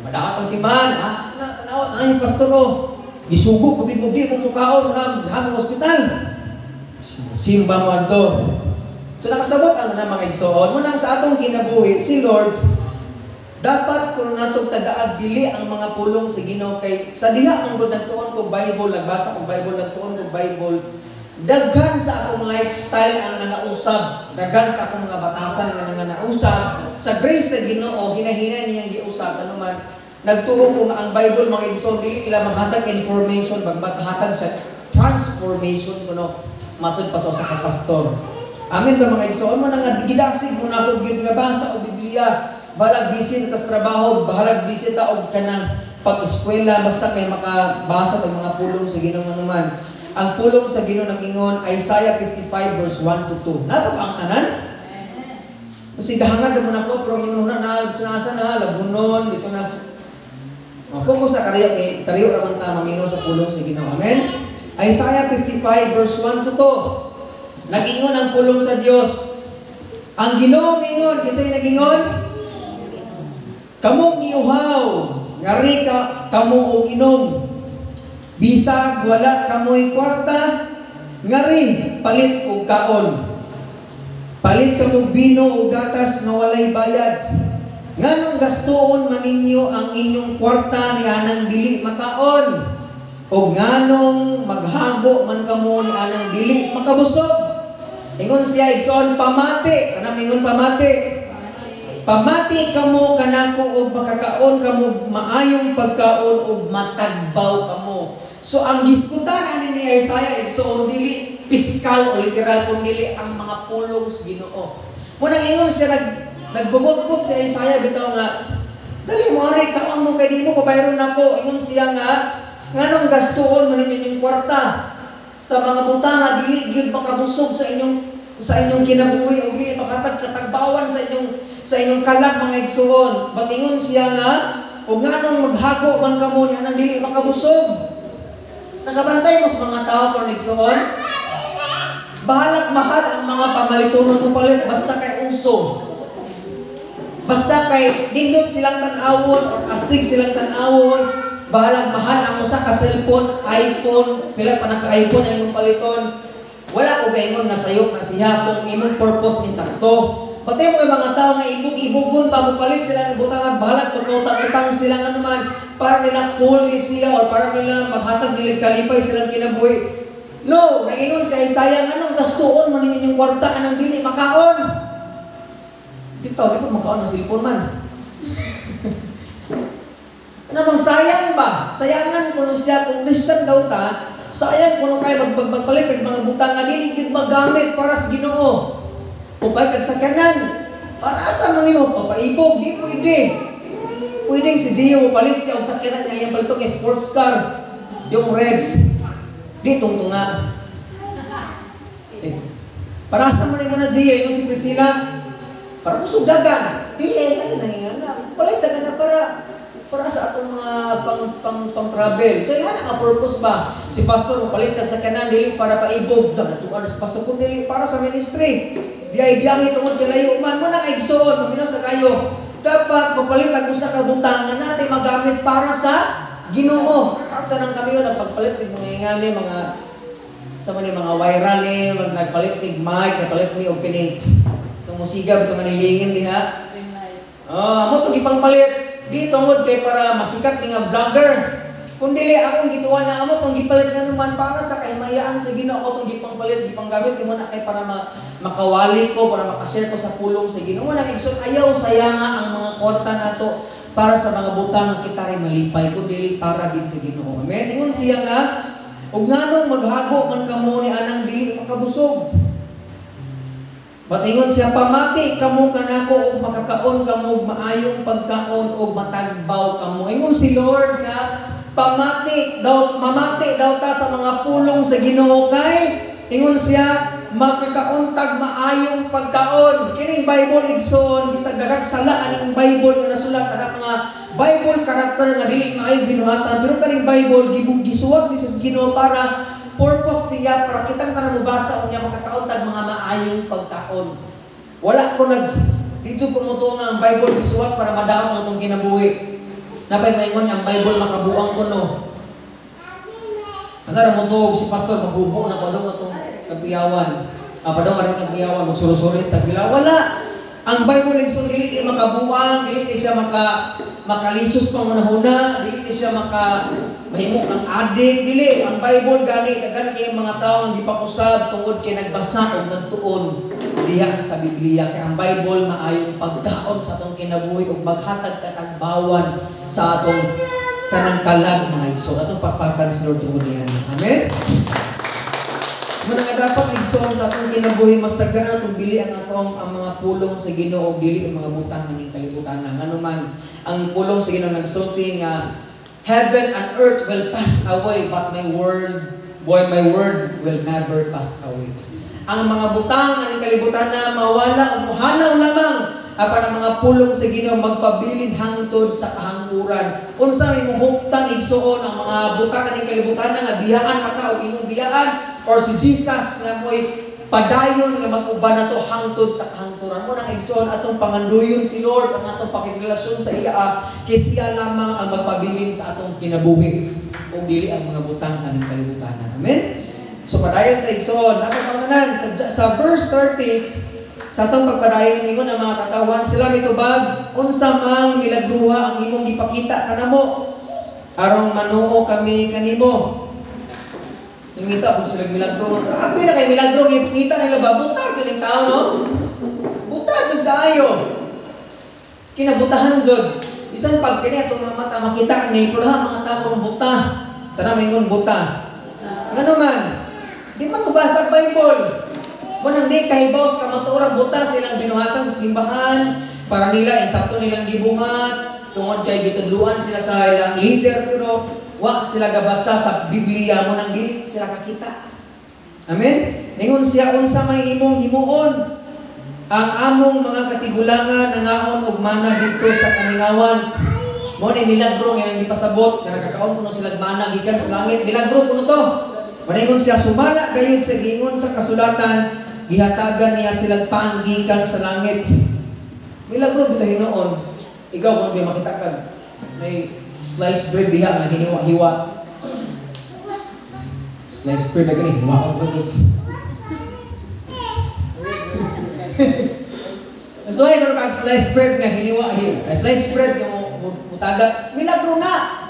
Madaot ang simbahan, naot ang pastor ko. Gisugo pag di mo kaon na sa ospital. Simba mo ato. So nakasabot ang mga igsoon. Munang sa atong kinabuhi, si Lord, dapat kung natong tagaag dili ang mga pulong sa Ginoo kay sa diha ang gud nagtuon ko Bible, nagbasa ko Bible, nagtuon ko Bible. Daghan sa akong lifestyle ang nangausab, daghan sa akong mga batasan nga nangausab sa grace sa Ginoo, hinahinay niyang giusab ano man. Nagtuo ko nga ang Bible mga igsoon dili ila maghatag information, maghatag sa transformation kuno matud pa sa usa ka pastor. Amen ba mga igsoon mo nga gidasig mo na ako gyud nga basa o Biblia. Bahalag bisin tas trabaho, bahalag bisin ta og kanang pag-eskwela basta kay makabasa og mga pulong sa Ginoo naman. Ang pulong sa Ginoo nang ingon Isaiah 55 verse 1 to 2. Nato ba ang tanan? Kasi dahangad mo na ko pero yung una na sunasa na labunon dito na ko sa kariyo raman ta mamino sa pulong sa Ginoo. Amen. Isaiah 55 verse 1 to 2. Nag-ingon ang pulong sa Dios. Ang Ginoo mingon kinsa nag-ingon? Kamong giuhaw, ngari ka kamo og inom. Bisag wala kamoy kwarta, ngari palit og kaon. Palit kamo bino og gatas nga walay bayad. Nganong gastuon man ninyo ang inyong kwarta ni anang dili makaon? O nganong maghago man kamo ni anang dili makabusog? Ingon siya igsoon pamati, kanang ingon pamati. Pamati kamo kanako og makakaon kamo maayong pagkaon og matagbaw kamo. So ang giskutan ani ni Isaiah igsoon dili physical o literal kun dili ang mga pulong sa Ginoo. Munang ingon siya nagbugot-but si Isaiah bitaw nga dali mo ari kaon mo kay di mo pabayron nako. Ingon siya nga nganong gastuon man inyong kwarta sa mga butana dili gyud makabusog sa inyong kinabuhi o dili makatagbawan sa inyong kalag mga igsoon. Batingon siya nga ug nganong maghago man kamo ni anang dili makabusog. Nagabantay mo sa mga tao kon igsoon. Bahalag mahal ang mga pamalitunon mo palit basta kay uso. Basta kay nindot silang tan-awon o astig silang tan-awon. Bahalag mahal ang usa ka cellphone, iPhone, pila pa naka-iPhone ay mong paliton. Wala ko gaingon nga sayop na siya kung imong purpose ni sakto. Pati mo yung mga tao nga ibugon pa mo palit sila ng butangan, bahalag magkautang-utang sila nga naman para nila cool siya o para nila maghatag nilig kalipay silang kinabuhi. No, naingon si Isaiah nga nung gastuon man yung kwarta anang dili makaon. Dito, di po makaon ng cellphone man. Namang sayang ba? Sayangan kuno siya kung Christian daw ta, sayang kuno kay magpalit ng mga butang nga dili gid magamit para sa Ginoo. Upay kag sakyanan. Para asa man nimo papaibog di pwede. Pwede si Gio palit siya og sakyanan niya yang balto kay sports car. Yung red. Di tungtunga. Para asa man nimo na Gio yung si Priscilla? Para kusog dagan. Dili na hinga. Palit dagan na para sa atong mga pang-travel. So, yan ang purpose ba? Si pastor palit sa sakyanan dili para paibog. Natuan sa pastor kung dili para sa ministry. Di ay biyahe tungod kalayo man mo nang igsoon, mamino sa kayo. Dapat magpalit ang usa ka butang nga natin magamit para sa Ginoo. At nang kami yung nagpagpalit ng mga ingani, mga sa man mga viral ni, nagpalit ng mic, nagpalit ni og kini musika bito nga nilingin diha. Mo to gipangpalit. Di tungod kay para masikat nga vlogger. Kung dili akong gituwa na amo tong gipalit nga naman para sa kahimayaan sa Ginoo tong gipangpalit gipanggamit mo na kay para makawali ko para makashare ko sa pulong sa Ginoo. Wala igsoon ayaw sayanga ang mga kwarta nato para sa mga butang nga kita ray malipay kun dili para gid sa Ginoo. Amen. Ingon siya nga ug nganong maghago man kamo ni anang dili makabusog. Batingon siya pamati kamo kanako og makakaon kamo maayong pagkaon og matagbaw kamo. Ingon si Lord nga mamati daw ta sa mga pulong sa Ginoo kay ingon siya makakauntag maayong pagkaon. Kining Bible igsoon bisag dagag sala aning Bible nga nasulat ang mga Bible character nga dili maayo binuhatan pero kaning Bible gisuwat ni sa Ginoo para purpose niya para kitang tanang mubasa unya makakauntag mga maayong pagkaon. Wala ko dito kumutuo nga ang Bible gisuwat para madaot ang atong kinabuhi. Napay maingon ang Bible makabuang ko no. Antara mo tuog si pastor maghubo na ko daw atong kapiyawan. Padaw ka rin kapiyawan, magsurusuri sa tagbilawan. Wala. Ang Bible is dili ni makabuang, dili ni siya makalisos pang una-una, dili ni siya mahimok ng adik, dili. Ang Bible gani dagan kay mga tawo nga gipakusab tungod kay nagbasa ug nagtuon diha sa Biblia. Kay ang Bible maayong pagkaon sa atong kinabuhi ug maghatag katagbawan sa atong kanang kalag mga igsoon. Atong pagpakan sa Lord tungod niya. Amen. Muna nga dapat igsoon sa atong kinabuhi mas tagaan atong bili ang mga pulong sa Ginoo dili ang mga butang ning kalibutan. Ngano man ang pulong sa Ginoo nagsulti nga heaven and earth will pass away but my word will never pass away. Ang mga butang ning kalibutan na mawala o mohanaw lamang apan ang mga pulong sa Ginoo magpabilin hangtod sa kahangturan. Unsa may muhuptan igsoon ang mga butang ning kalibutan nga biyaan ka o inyong biyaan or si Jesus nga mo'y padayon nga mag-uban na to hangtod sa kahangturan. Mo nang igsoon atong panganduyon si Lord, ang atong pakirelasyon sa iya, kay siya lamang ang magpabilin sa atong kinabuhi o dili ang mga butang aning kalibutan. Amen? So padayon ta igsoon. Ako tanan sa verse 30 sa atong pagpadayon ningon ang mga katawan sila mitubag unsa mang milagruha ang imong gipakita kanamo aron manuo kami kanimo. Ngita po sila milagro. Ako na kay milagro, ngita nila ba? Butag yun yung tao, no? Butag yun tayo. Kinabutahan yun. Isang pag kini itong mga mata, makita ni kulahan mga tao ng buta. Sana may ngon buta. Ngano man? Di man mabasa Bible. Munang di kahibaw sa kamaturang buta silang binuhatan sa simbahan para nila, insakto nilang gibuhat. Tungod kay gitudluan sila sa ilang leader, pero wa sila gabasa sa Biblia mo nang dili sila kakita. Amen? Ningon siya unsa may imong himuon ang among mga katigulangan nangaon og mana dito sa kaningawan. Mo ni milagro nga gipasabot nga nakakaon kuno sila mana gikan sa langit. Milagro kuno to. Maningon siya sumala gayud sa gingon sa kasulatan gihatagan niya silang paan gikan sa langit. Milagro bitaw hinuon. Ikaw kung di makita ka may sliced bread diha nga hiniwa-hiwa. Sliced bread na gani, hiwa ko ito. So ay naman kang sliced bread nga hiniwa-hiwa. Sliced bread nga mutagak. Milagro na!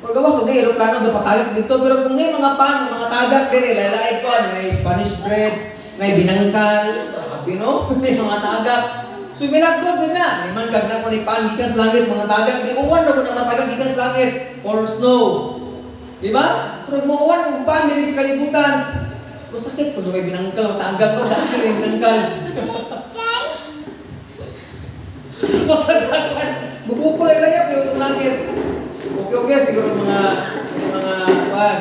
Kung gawas, hindi, aeroplano nga patagak dito. Pero kung may mga pan, mga tagak din, lalait ko, may Spanish bread, may binangkal, Pino, may mga tagak. So milagro din na. May man gagna ko ni pan gikan sa langit mga tagak. May uwan na ko na matagak gikan sa langit or snow. Di ba? Pero mo uwan ng pan din sa kalibutan. Pero sakit po kay binangkal matagak ko dahil yung binangkal. Matagakan. Bubukol ay layap yung langit. Okay, siguro mga pan.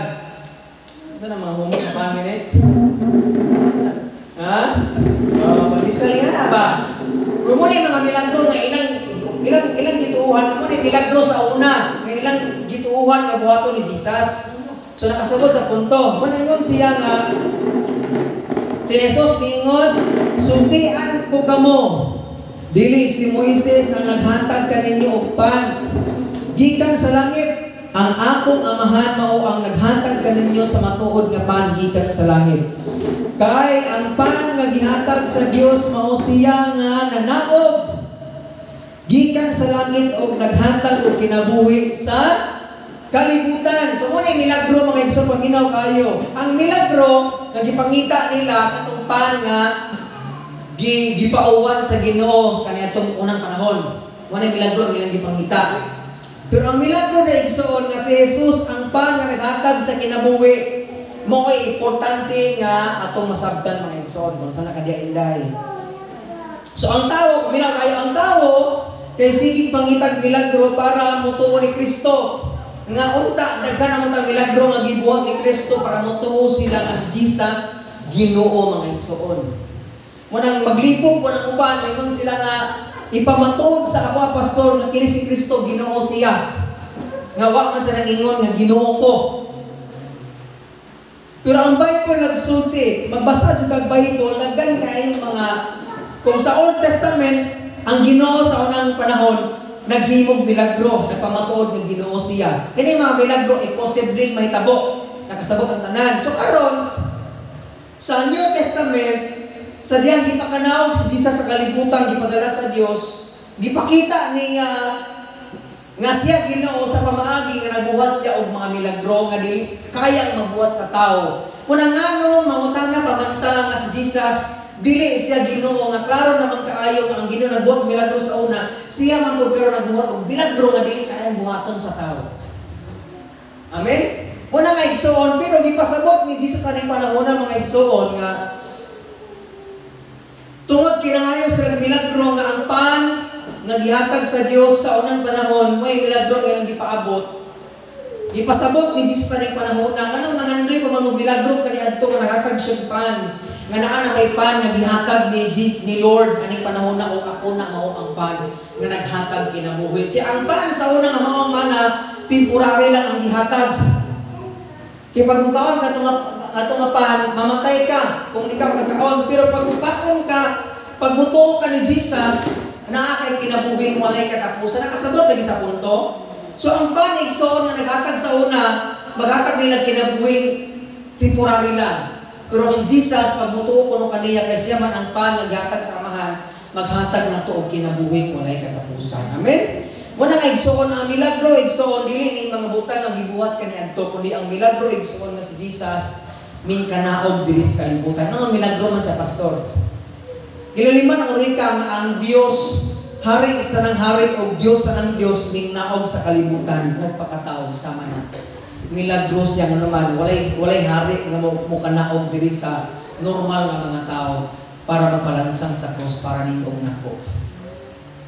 Ito na mga humok na pan minute. Ha? Pag-isal nga na ba? Pero mo na mga milagro nga ilang gituuhan mo ni milagro sa una nga ilang gituuhan nga buhaton ni Jesus. So nakasabot sa punto. Mo ningon siya nga si Jesus ningon sultian ko kamo dili si Moises ang naghatag kaninyo og pan gikan sa langit. Ang akong amahan mao ang naghatag kaninyo sa matuod nga pan gikan sa langit. Kay ang pan nga gihatag sa Dios mao siya nga nanaog gikan sa langit og naghatag og kinabuhi sa kalibutan. So mo ni milagro mga igsoon paginaw kayo. Ang milagro nga gipangita nila katong pan nga gipauwan sa Ginoo kaniadtong unang panahon. Mo ni milagro ang ilang gipangita. Pero ang milagro na igsoon nga si Jesus ang pan nga naghatag sa kinabuhi mo ay importante nga atong masabtan mga igsoon kung saan nakadiainday. So ang tao, minaw kayo ang tao kay sige pangitag milagro para mutuo ni Kristo. Nga unta daghan ang utang milagro nga gibuhat ni Kristo para mutuo sila as Jesus Ginoo mga igsoon. Munang maglibog mo ng uban ingon sila nga ipamatuod sa ako pastor nga kini si Kristo Ginoo siya. Nga wa man sa nangingon nga Ginoo ko. Pero ang Bible nagsulti, magbasa jud kag Bible, naggan kay mga kung sa Old Testament ang Ginoo sa unang panahon naghimog milagro, nagpamatuod ng Ginoo siya. Kini mga milagro imposible mahitabo, nakasabot ang tanan. So karon Sa New Testament, sa diyang gipakanaog si Jesus sa kalibutan, gipadala sa Dios, gipakita niya nga siya Ginoo sa pamaagi nga nabuhat siya og mga milagro nga dili kayang mabuhat sa tao. Kunang ngano mangutana pamanta nga si Jesus dili siya Ginoo nga klaro naman kaayo nga ang Ginoo nagbuhat milagro sa una, siya man pud karon nagbuhat og milagro nga dili kayang buhaton sa tao. Amen. Muna nga igsoon, pero gipasabot ni Jesus kaning panahon mga igsoon nga tungod kinangayo sila ng milagro nga ang pan nga gihatag sa Dios sa unang panahon, may milagro nga ilang gipaabot. Gipasabot ni Jesus kaning panahon nga anong nangandoy pa man milagro kaniadto nga nahatag siya pan. Nga naa na may pan nga gihatag ni Jesus ni Lord aning panahon na o ako na mao ang pan nga naghatag kinabuhi. Kaya ang pan sa una nga mao mana temporary lang ang gihatag. Kaya pag mukaon ka nga pan, mamatay ka kung di ka magkakaon. Pero pag mukaon ka, pag mutuo ka ni Jesus, naa kay kinabuhi mo walay katapusan. Nakasabot lagi sa punto. So ang pan igsoon na naghatag sa una, maghatag nila kinabuhi temporary lang. Pero si Jesus, pag mutuo ko nung kaniya, kaya siya man ang pan naghatag sa amahan, maghatag na to og kinabuhi walay katapusan. Amen? Muna nga igsoon ang milagro, igsoon dili ni mga butang nga gibuhat kaniadto kundi ang milagro igsoon nga si Jesus min kanaog diri sa kalibutan. Ano ang milagro man sa pastor? Gilaliman ang rika nga ang Dios, hari sa nang hari o Dios tanang Dios min naog sa kalibutan nagpakatao sama na. Milagro siya nga naman walay hari nga mo kanaog diri sa normal nga mga tao para mapalansang sa cross para niog nako.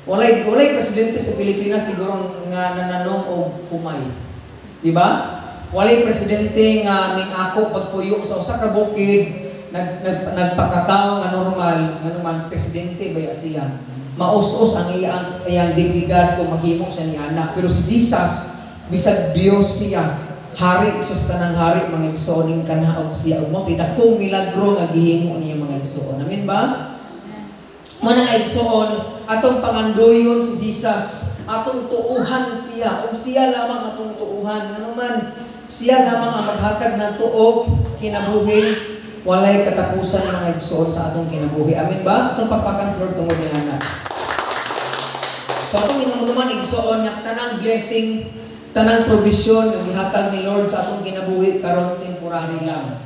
Walay presidente sa Pilipinas siguro nga nananong og kumay. Di ba? Walay presidente nga ning ako pagpuyo sa usa ka bukid nagpakatao nga normal nga naman presidente ba siya. Maus-us ang iyang dignidad kung maghimo siya ni anak. Pero si Jesus bisag Dios siya, hari sa tanang hari mga igsoon kanaog siya ug mo dakong milagro nga gihimo niya mga igsoon. Amen ba? Mana nga igsoon atong pangandoyon si Jesus, atong tuuhan siya, ug siya lamang atong tuuhan. Ano man, siya lamang ang maghatag ng tuog, kinabuhi, walay katapusan mga igsoon sa atong kinabuhi. Amen ba? Atong papakan sa Lord tungod ng anak. So atong inuman igsoon nga tanang blessing, tanang provision nga gihatag ni Lord sa atong kinabuhi karon temporary lang.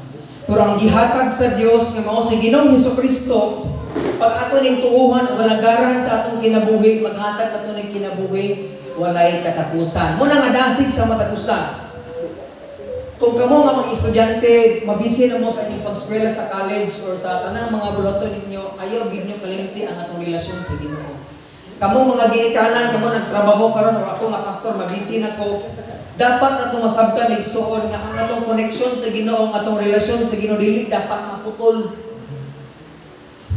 Pero ang gihatag sa Dios nga mao si Ginoong Hesukristo, pag ato ning tuuhan o walagaran sa atong kinabuhi, maghatag ato ning kinabuhi, walay katapusan. Muna nga dasig sa matapusan. Kung kamo mga estudyante, mabisi na mo sa inyong pag-eskwela sa college or sa tanang mga bulaton ninyo, ayaw gid nyo kalimti ang atong relasyon sa Ginoo. Kamo mga ginikanan, kamo nagtrabaho karon o ako nga pastor, mabisi na ko. Dapat atong masabtan igsoon nga ang atong koneksyon sa Ginoo, ang atong relasyon sa Ginoo dili dapat maputol.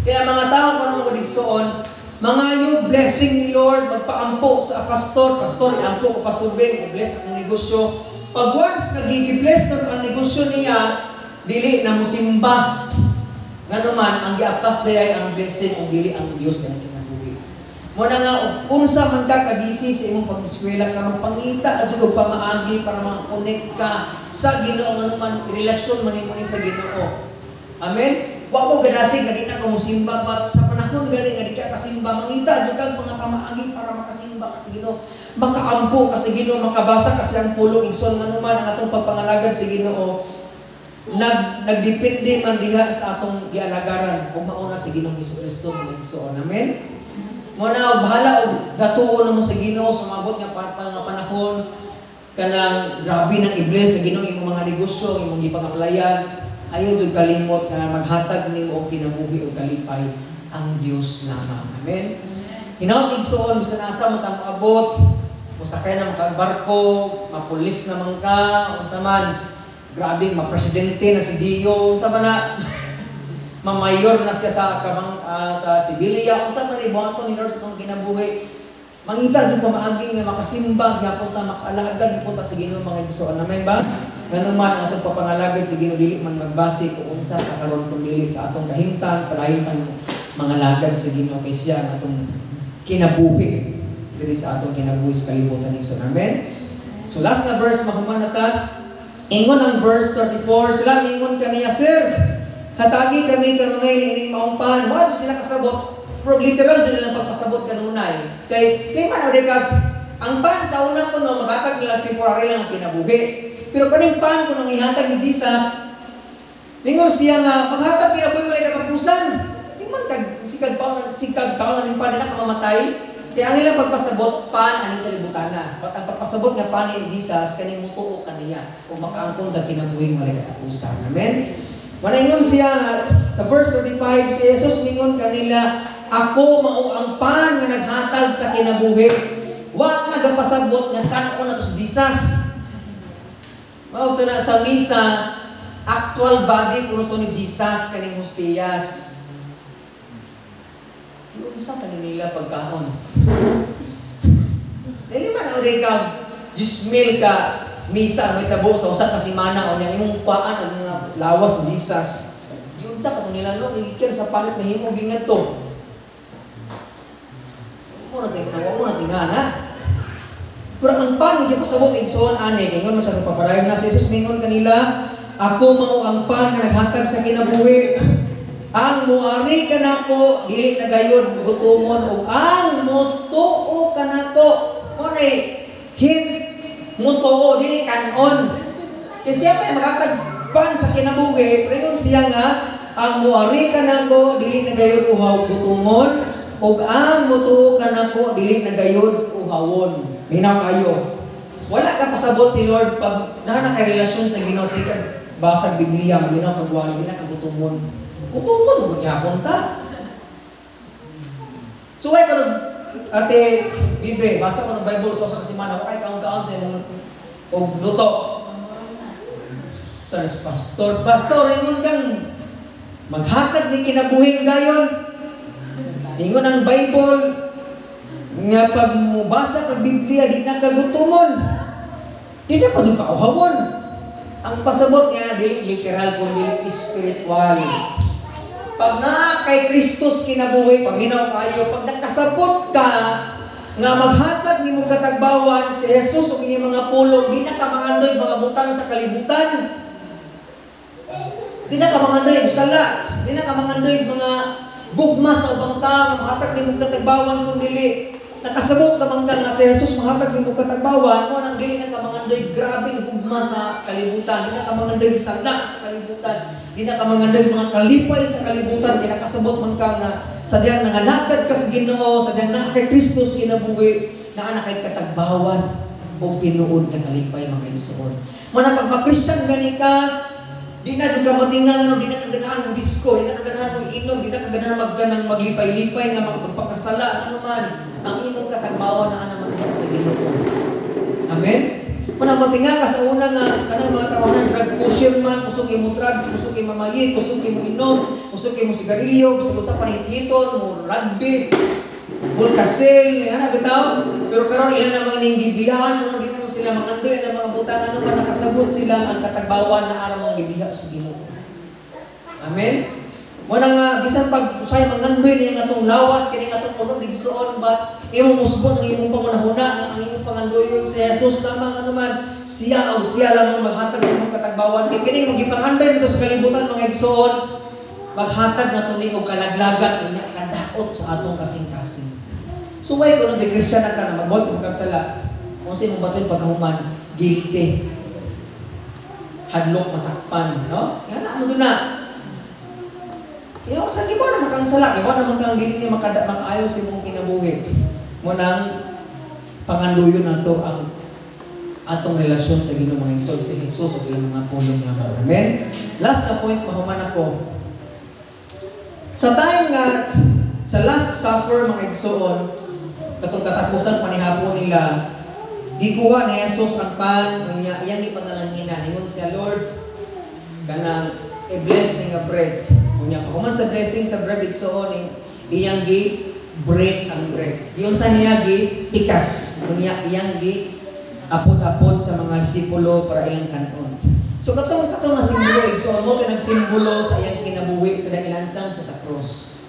Kaya mga tao karon mo igsoon, mga yung blessing ni Lord magpaampo sa pastor, iampo ko pastor Ben, i-bless ang negosyo. Pag once nagigi-bless na sa negosyo niya, dili na musimba. Nga naman, ang giapas dayay ang blessing o dili ang Dios ang kinabuhi. Muna nga, unsa man ka kabisi sa imong pag-eskwela karon pangita at og pamaagi para makakonect ka sa Ginoo nga naman relasyon man nimo ni sa Ginoo. Amen. Wa ko gadasig nga di na ka musimba, but sa panahon gani nga di ka kasimba, mangita jud kang mga pamaagi para makasimba ka sa Ginoo. Makaampo ka sa Ginoo, makabasa ka sa pulo igsoon nga naman ang atong pagpangalagad sa Ginoo. Nagdepende man diha sa atong gialagaran kung mauna si Ginoong Hesukristo nga igsoon. Amen. Muna bahala og datuon mo sa Ginoo sumabot nga panahon kanang grabe nang i-bless sa Ginoo imong mga negosyo, imong gipangaplayan. Ayaw jud kalimot nga maghatag nimo og kinabuhi ug kalipay ang Dios lamang. Amen. Hinaot igsoon bisan asa mo ta moabot, musakay na mga barko, mapulis naman ka, unsa man, grabe mapresidente na si Dio, unsa man na mamayor na siya sa sa Sibilia, unsa man ibuhaton ni Lord sa tong kinabuhi. Mangita jud pamaagi nga makasimba gyapon ta makaalagad gyapon ta sa Ginoo mga igsoon. Amen ba? Ngano man ang atong papangalagad sa Ginoo dili man magbase kung unsa karon kun dili sa atong kahimtang padayong mga lagad sa Ginoo kay siya atong kinabuhi diri sa atong kinabuhi sa kalibutan ni Ginoo. Amen. So last na verse mahuman nata. Ingon ang verse 34, sila ingon kaniya, sir, hatagi kami kanunay ni maong pan. Wala sila kasabot. Pero literal din lang pagpasabot kanunay. Kay lima na kag ang pan sa unang puno maghatag nila temporary lang ang kinabuhi. Pero kaning pan kung nang ihatag ni Jesus, mingon siya nga panghatag kinabuhi wala katapusan. Tingman kag sikag taon ning pan na kamamatay. Kaya ang ilang pagpasabot, pan, aning kalibutan na. At ang pagpasabot nga pan ni Jesus, kaning mutuo kaniya. Kung makaangkon ka kinabuhing wala katapusan. Amen? Manaingon siya, sa verse 35, si Jesus mingon kanila, ako mao ang pan nga naghatag sa kinabuhi. Wa nga gapasabot nga kanon na to si Jesus. Mao to na sa misa, actual body kuno to ni Jesus kaning hostiyas. Yung isa kanila pagkaon. Dili man ang rekag, 10,000 ka misa may tabo sa usa ka semana o niya imong paan ang mga lawas ni Jesus. Yung sa kanila no, ikin sa palit na himo gingat to. Mo na tingana. Pero ang pan di pasabot igsoon ani kay ngon sa paparayon na si Jesus mingon kanila, ako mao ang pan nga naghatag sa kinabuhi. Ang muari kanako dili na gayud gutumon ug ang mutuo kanako mo ni mutuo dili kanon. Kay siya may makatag pan sa kinabuhi, pero siya nga ang muari kanako dili na gayud uhaw gutumon ug ang mutuo kanako dili na gayud uhawon. Minaw kayo. Wala ka pasabot si Lord pag naka-relasyon sa Ginoo sa basag Biblia, minaw kagwali, minaw kagutumon. Kutumon mo niya punta. So ay kanong ate Bibe, basa ko ng Bible sa usa ka semana, ay kaon-kaon sa imong og luto. Sa pastor, ingon kang maghatag ni kinabuhing dayon. Ingon ang Bible nga pag mubasa kag Biblia di na kagutumon. Di na pud kauhawon. Ang pasabot niya dili literal kundi spiritual. Pag na kay Kristus kinabuhi, paminaw kayo, pag nakasabot ka, nga maghatag ni mong katagbawan, si Jesus o inyong mga pulong, di na ka mangandoy mga butang sa kalibutan. Di na ka mangandoy sala, di na ka mangandoy mga gugma sa ubang tao, maghatag ni mong katagbawan kung dili. Nakasabot naman ka nga si Jesus, maghatag ni mong katagbawan, kung anong dili na ka mangandoy grabing gugma sa kalibutan, di na ka mangandoy sala sa kalibutan. Di na ka mangandoy mga kalipay sa kalibutan, kinakasabot man ka nga sadyang nanganakad ka sa Ginoo, sadyang na kay Kristus kinabuhi, na anak kay katagbawan o tinuod ka kalipay mga igsoon. Muna pag ma-Christian gani ka, di na jud ka matingan, di na kaganahan mo disco, di na kaganahan mo inom, di na kaganahan magkanang maglipay-lipay nga magpagpakasala, ano man, ang imong katagbawan na naman mo sa Ginoo. Amen? Muna matingan ka sa una nga, kanang mga tawanan, drug pusher man, kusog mo drugs, kusog mo mamayit, kusog mo inom, kusog mo sigarilyo, kusog sa panititon, mo rugby, bulkasel, ano bitaw? Pero karon ilan na mga ninggibihan, di naman sila makandoy na mga butang, ano man nakasabot sila ang katagbawan na araw ng gibiha sa Ginoo. Amen? Muna nga, bisan pag usay mangandoy niya nga itong lawas, kaya nga itong punong digsoon, but imong usbon ang imong pangunahuna, ang imong pangandoyon si Jesus lamang ano man, siya o siya lamang maghatag ng imong katagbawan. Kaya kini imong gipanganday nito sa kalibutan mga igsoon, maghatag na ito ni kalaglagan, niya kadaot sa atong kasing-kasing. So why kung nag-Christian na ka na magbot, magkagsala, kung sa imong batin pagkahuman, guilty, hadlok, masakpan, no? Yan na, ano na. Yung sa iba naman kang sala, iba naman kang dili niya makaayos sa imong kinabuhi. Mo nang panganduyon nato ang atong relasyon sa Ginoo mga igsoon si Jesus o ilang mga pulong nga. Amen? Last na point, mahuman ako. Sa time nga, sa last supper mga igsoon, katong katapusan panihapon nila, gikuha ni Jesus ang pan, iyang ipanalangina. Ingon siya, Lord, kanang i-bless ni nga bread. Kunya pa kuman sa blessing sa bread igsoon iyang gi break ang bread. Diyon sa niya gi pikas. Kunya iyang gi apod-apod sa mga disipulo para ilang kanon. So katong nga simbolo igsoon mo kanang simbolo sa iyang kinabuhi sa dakilansang sa cross.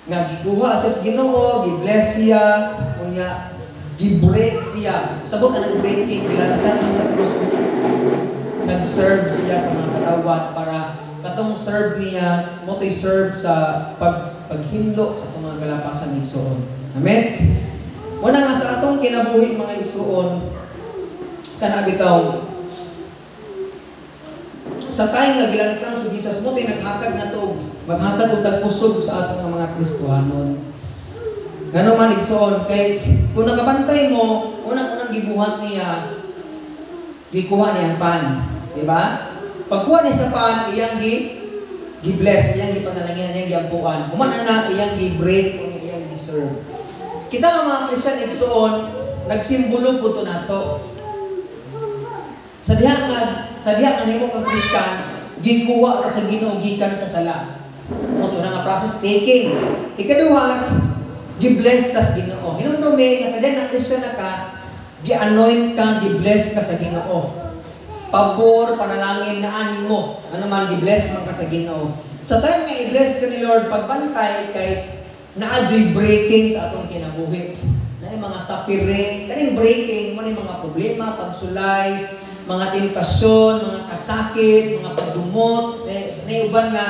Nga gikuha sa Ginoo, gi-bless siya, kunya gi-break siya. Sabot ang breaking dilansang sa cross. Nag-serve siya sa mga katawan para atong serve niya, mo to'y serve sa paghinlo sa itong mga kalapasan ng igsoon. Amen? Muna nga sa atong kinabuhi mga igsoon, kanabitaw, sa time nga gilansang si Jesus mo, tayo naghatag na to, maghatag o tagpusog sa atong mga Kristohanon. Gano'n man igsoon, kay kung nakabantay mo, unang-unang gibuhat niya, gikuha niya ang pan. Diba? Pagkuha niya sa pan, iyang gi-bless, iyang gipanalangin, iyang giampuan. Kumana na, iyang gi-break, iyang gi-serve. Kita nga mga Christian igsoon, nagsimbolo po ito na to. Sa diha nga nimo kang Christian, gikuha ka sa Ginoo gikan sa sala. Mo to nga process taking. Ikaduha, gi-bless ka sa Ginoo. Hinumdumi nga sa diha nga Christian na ka, gi-anoint ka, gi-bless ka sa Ginoo. Pabor, panalangin na anin mo. Ano man, gi-bless man ka sa Ginoo. Sa time nga i-bless ka ni Lord, pagbantay kay na-adjoy breaking sa atong kinabuhi. Na yung mga suffering, kaning breaking, man yung mga problema, pagsulay, mga tentasyon, mga kasakit, mga pagdumot, uban nga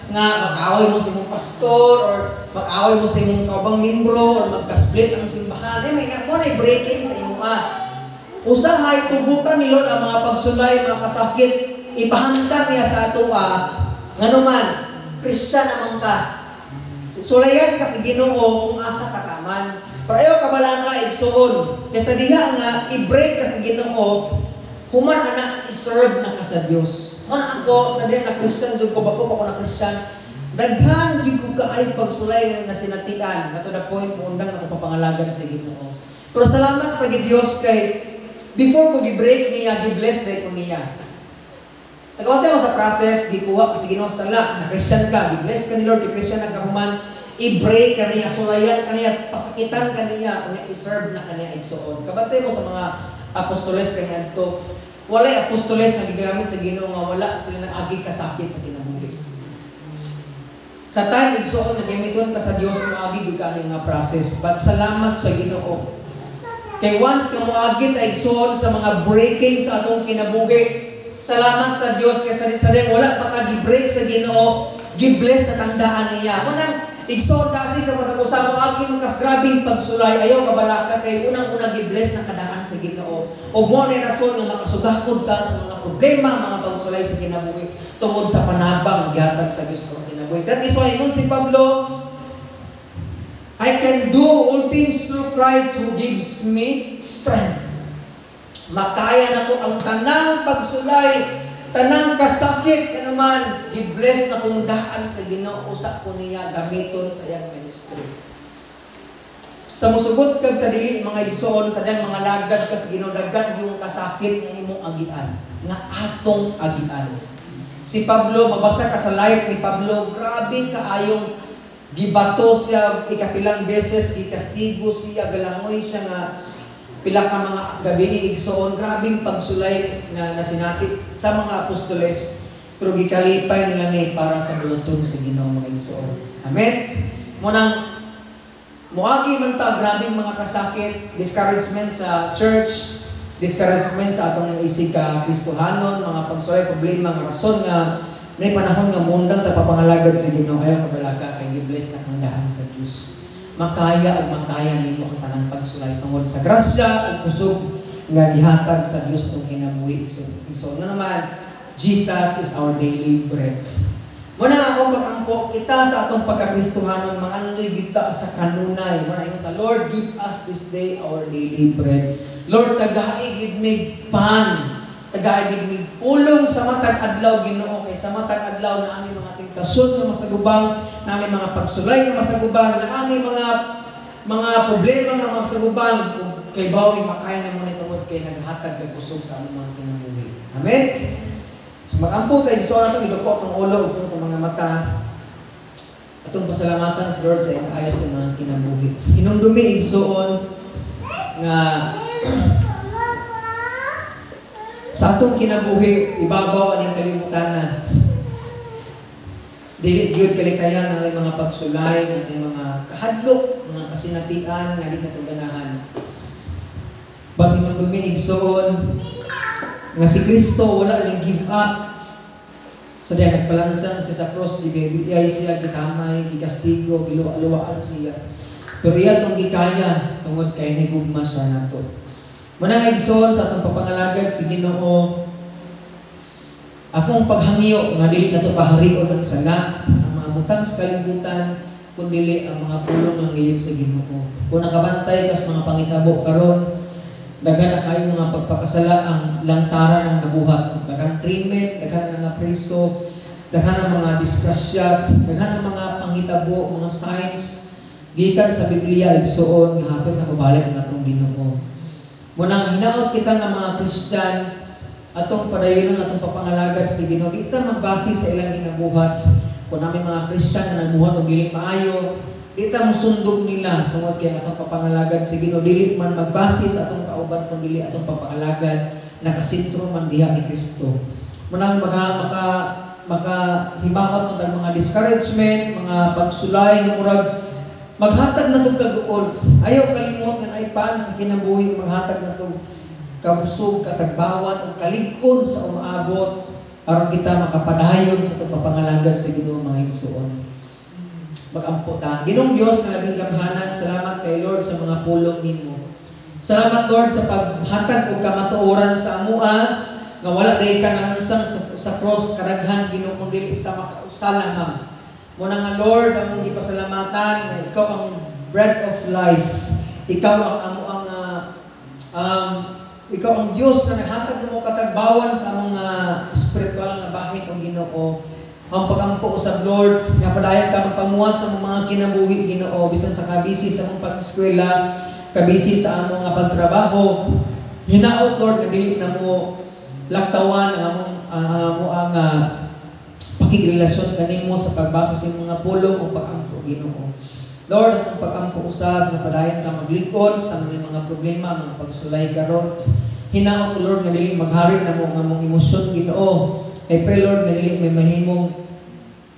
mag-away mo sa imong pastor or mag-away mo sa imong kaubang membro or magka-split ang simbahan. May nga mo na breaking sa imong usahay, tugutan ni Lord ang mga pagsulay, mga kasakit, ipahantang niya sa ato nga naman, Christian naman ka. Sulayan ka sa Ginoo kung asa ka taman. Pero ayaw ka bala nga igsoon. Kaya sa diha nga, i-break ka sa Ginoo, human na i-serve na ka sa Diyos. Man ako, sa diha na Christian, doon ko ba ko na Christian, daghan di ko kaay pagsulay na sinatian. Na to the point, undang ako papangalagan sa Ginoo. Pero salamat sa Diyos kay before ko gi-break niya, gi-bless na ko niya. Nagawantay mo sa process, gikuha kasi Ginoo sa sala, na Christian ka, gi-bless ka ni Lord, i-Christian na kahuman, i-break ka niya, sulayan ka niya, pasakitan ka niya, kung i-serve na ka niya igsoon. Kabantay mo sa mga apostoles kanya ito, walay apostoles na gigamit sa Ginoo nga wala sila nang agi kasakit sa kinabuhi. Sa time igsoon, nagamiton ka sa Diyos, agi ka nga process. But salamat sa Ginoo. Kay once ka moagit ay igsoon sa mga breaking sa atong kinabuhi, salamat sa Diyos kay sa wala pa ka gi-break sa Ginoo, gi-bless na tandaan niya. Kunang igsoon kasi sa mga usap mo agi kas grabing pagsulay, ayaw kabalaka kay unang-unang gi-bless na kadaan sa Ginoo. Ug mo na rason nga makasugakod ka sa mga problema, mga pagsulay sa kinabuhi tungod sa panabang gihatag sa Dios sa kinabuhi. That is why ingon si Pablo, I can do all things through Christ who gives me strength. Makaya na ko ang tanang pagsulay, tanang kasakit, naman, i-bless na kong daan sa Ginoo, usap ko niya, gamiton sa iyang ministry. Sa musugot kag sa dili, mga igsoon, sa dyan mga lagad ka sa Ginoo, dagad yung kasakit nga imong agian, nga atong agian. Si Pablo, mabasa ka sa life ni Pablo, grabe kaayong gibato siya ikapilang beses, ikastigo siya, galangoy siya nga pila ka mga gabi ni igsoon, grabing pagsulay na sinati sa mga apostoles, pero gikalipay nila ni para sa bulutong sa Ginoo mga igsoon. Amen? Munang muagi man ta, grabing mga kasakit, discouragement sa church, discouragement sa atong isig ka Kristohanon, mga pagsulay, problema, mga rason nga na panahon nga mundang tapapangalagad sa Ginoo, ayaw kabalaga kay gi-bless na kandaan sa Diyos. Makaya o makaya nimo ang tanang pagsulay tungod sa grasya o kusog nga gihatag sa Diyos itong kinabuhi. So, naman, Jesus is our daily bread. Muna nga akong pag-ampo, kita sa atong pagkakristohanon, mga ano'y gita sa kanunay. Muna yung Lord, give us this day our daily bread. Lord, tagaay give me pan. Tagaay give me pulong sa matag adlaw Ginoo kay sa matag adlaw na aming mga tentasyon nga masagubang, na aming mga pagsulay nga masagubang, na aming mga problema nga masagubang, kay bawi makaya na mo nitungod kay naghatag kag kusog sa aming mga kinabuhi. Amen. So mag-ampo kay Igsoon atong idako atong ulo ug atong mga mata. Atong pasalamatan sa Lord sa ayos ng mga kinabuhi. Hinumdumi Igsoon nga sa atong kinabuhi, ibabaw ang kalimutan na. Dili gyud kalikayan ng mga pagsulay, ng mga kahadlok, mga kasinatian nga di nato ganahan. But hinumdumi Igsoon nga si Kristo wala ning give up. Si So diya nagpalansang siya sa cross, gibiyay siya, gitamay, gigastigo, giluwa-luwaan siya. Pero iya itong gikaya, tungod kay nagugma siya nato. Manang igsoon sa itong papangalagad, si Ginoo, akong paghangyo, nga dili na ito paharion ng sala, ang mga butang sa kalibutan, kundili ang mga pulong ng iyong sa Ginoo. Kung nakabantay kas mga pangitabo karon, daghan na kayo mga pagpakasala ang lantaran ng nabuhat. Daghan krimen, daghan ng mga preso, daghan ng mga disgrasya, daghan ng mga pangitabo, mga signs, gikan sa Biblia, igsoon, nga hapit na mabalik ng atong Ginoo. Munang hinaot kita ng mga Kristiyan, atong padayon ng atong papangalagad sa Ginoo, di ta magbase sa ilang ginabuhat. Kung namin mga Kristiyan na nagbuhat o dili maayo, di ta musundog nila tungod kay atong papangalagad sa Ginoo, dili man magbase sa atong kauban kung dili atong papangalagad, nakasentro man diha ni Kristo. Munang makahimawat mo tag mga discouragement, mga pagsulay ng murag maghatag na itong kaguon. Ayaw kalimot na naipaan sa kinabuhi, maghatag na itong kabusog, katagbawan, o kalikon sa umaabot para kita makapadayon sa itong papangalagad sa Ginoo mga igsoon. Magampo ta. Ginong Diyos na labing gamhanan, salamat kay Lord sa mga pulong nimo. Salamat Lord sa paghatag o kamatuoran sa amua, nga wala day ka nalansang sa cross, karaghan Ginoo kung dili sa makausalan ma'am. Muna nga Lord, among ipasalamatan na ikaw ang bread of life. Ikaw ikaw ang Diyos na naghatag mo katagbawan sa mga spiritual na bahin o Ginoo. Ang pagampo sa Lord, nga padayon ka magpamuhat sa mga kinabuhi Ginoo, bisan sa kabisi sa mong pag-eskwela, kabisi sa among pagtrabaho. Hinaot Lord, na dili na mo laktawan ang pakigrelasyon kanimo sa pagbasa sa mga pulong o pag-ampo Ginoo. Lord, ang pag-ampo usab nga padayon ka maglikod sa tanang mga problema, mga pagsulay karon. Hinaot Lord nga dili maghari na mo nga mong emosyon Ginoo. I pray Lord nga dili may mahimong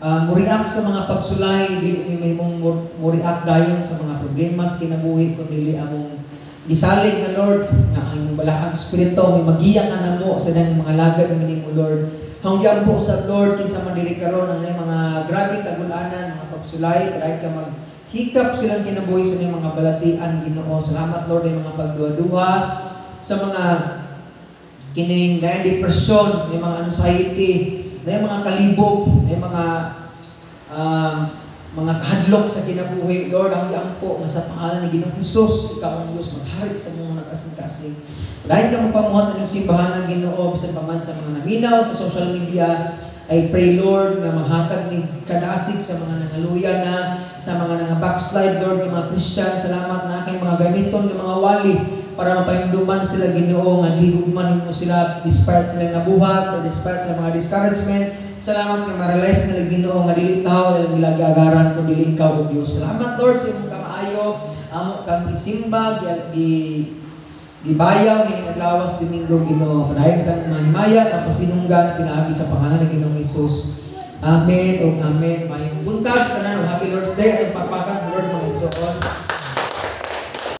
muriak sa mga pagsulay, dili may mahimong muriak dayon sa mga problema sa kinabuhi kun dili among gisalig na Lord nga ang balaang espiritu may magiya ka namo sa nang mga lagad nimo Lord. Hanggang po sa Lord, kinsa man diri karon ang mga grabe tagulanan, mga pagsulay, dahil ka maghikap silang kinabuhi sa mga balatian Ginoo. Salamat Lord ay mga pagduha sa mga kining na depression, may mga anxiety, may mga kalibog, may mga kahadlok sa kinabuhi. Lord, hanggang po nga sa pangalan ni Ginoong Hesus, ikaw ang Diyos magharit sa mga nagkasing-kasing. Dahil ka mapamuhat ng simbahan ng Ginoo bisan pa man sa mga naminaw sa social media, I pray Lord na maghatag ni kadasig sa mga nangaluya na, sa mga nangabackslide Lord ng mga Christian. Salamat na aking mga gamiton ng mga wali para mapahimduman sila Ginoo nga higugman mo sila despite sila nabuhat o despite sa mga discouragement. Salamat nga ma-realize nila Ginoo nga dili tao ilang gilagagaran kung dili ikaw o Diyos. Salamat Lord sa imong kamaayo, amo kang isimba, gibayaw ni naglawas Domingo Ginoo. Padayon kang mahimaya tapos sinunggan pinaagi sa pangalan ng Ginoong Hesus. Amen o amen. Mayong buntag sa tanan, happy Lord's Day at pagpakan sa Lord mga igsoon.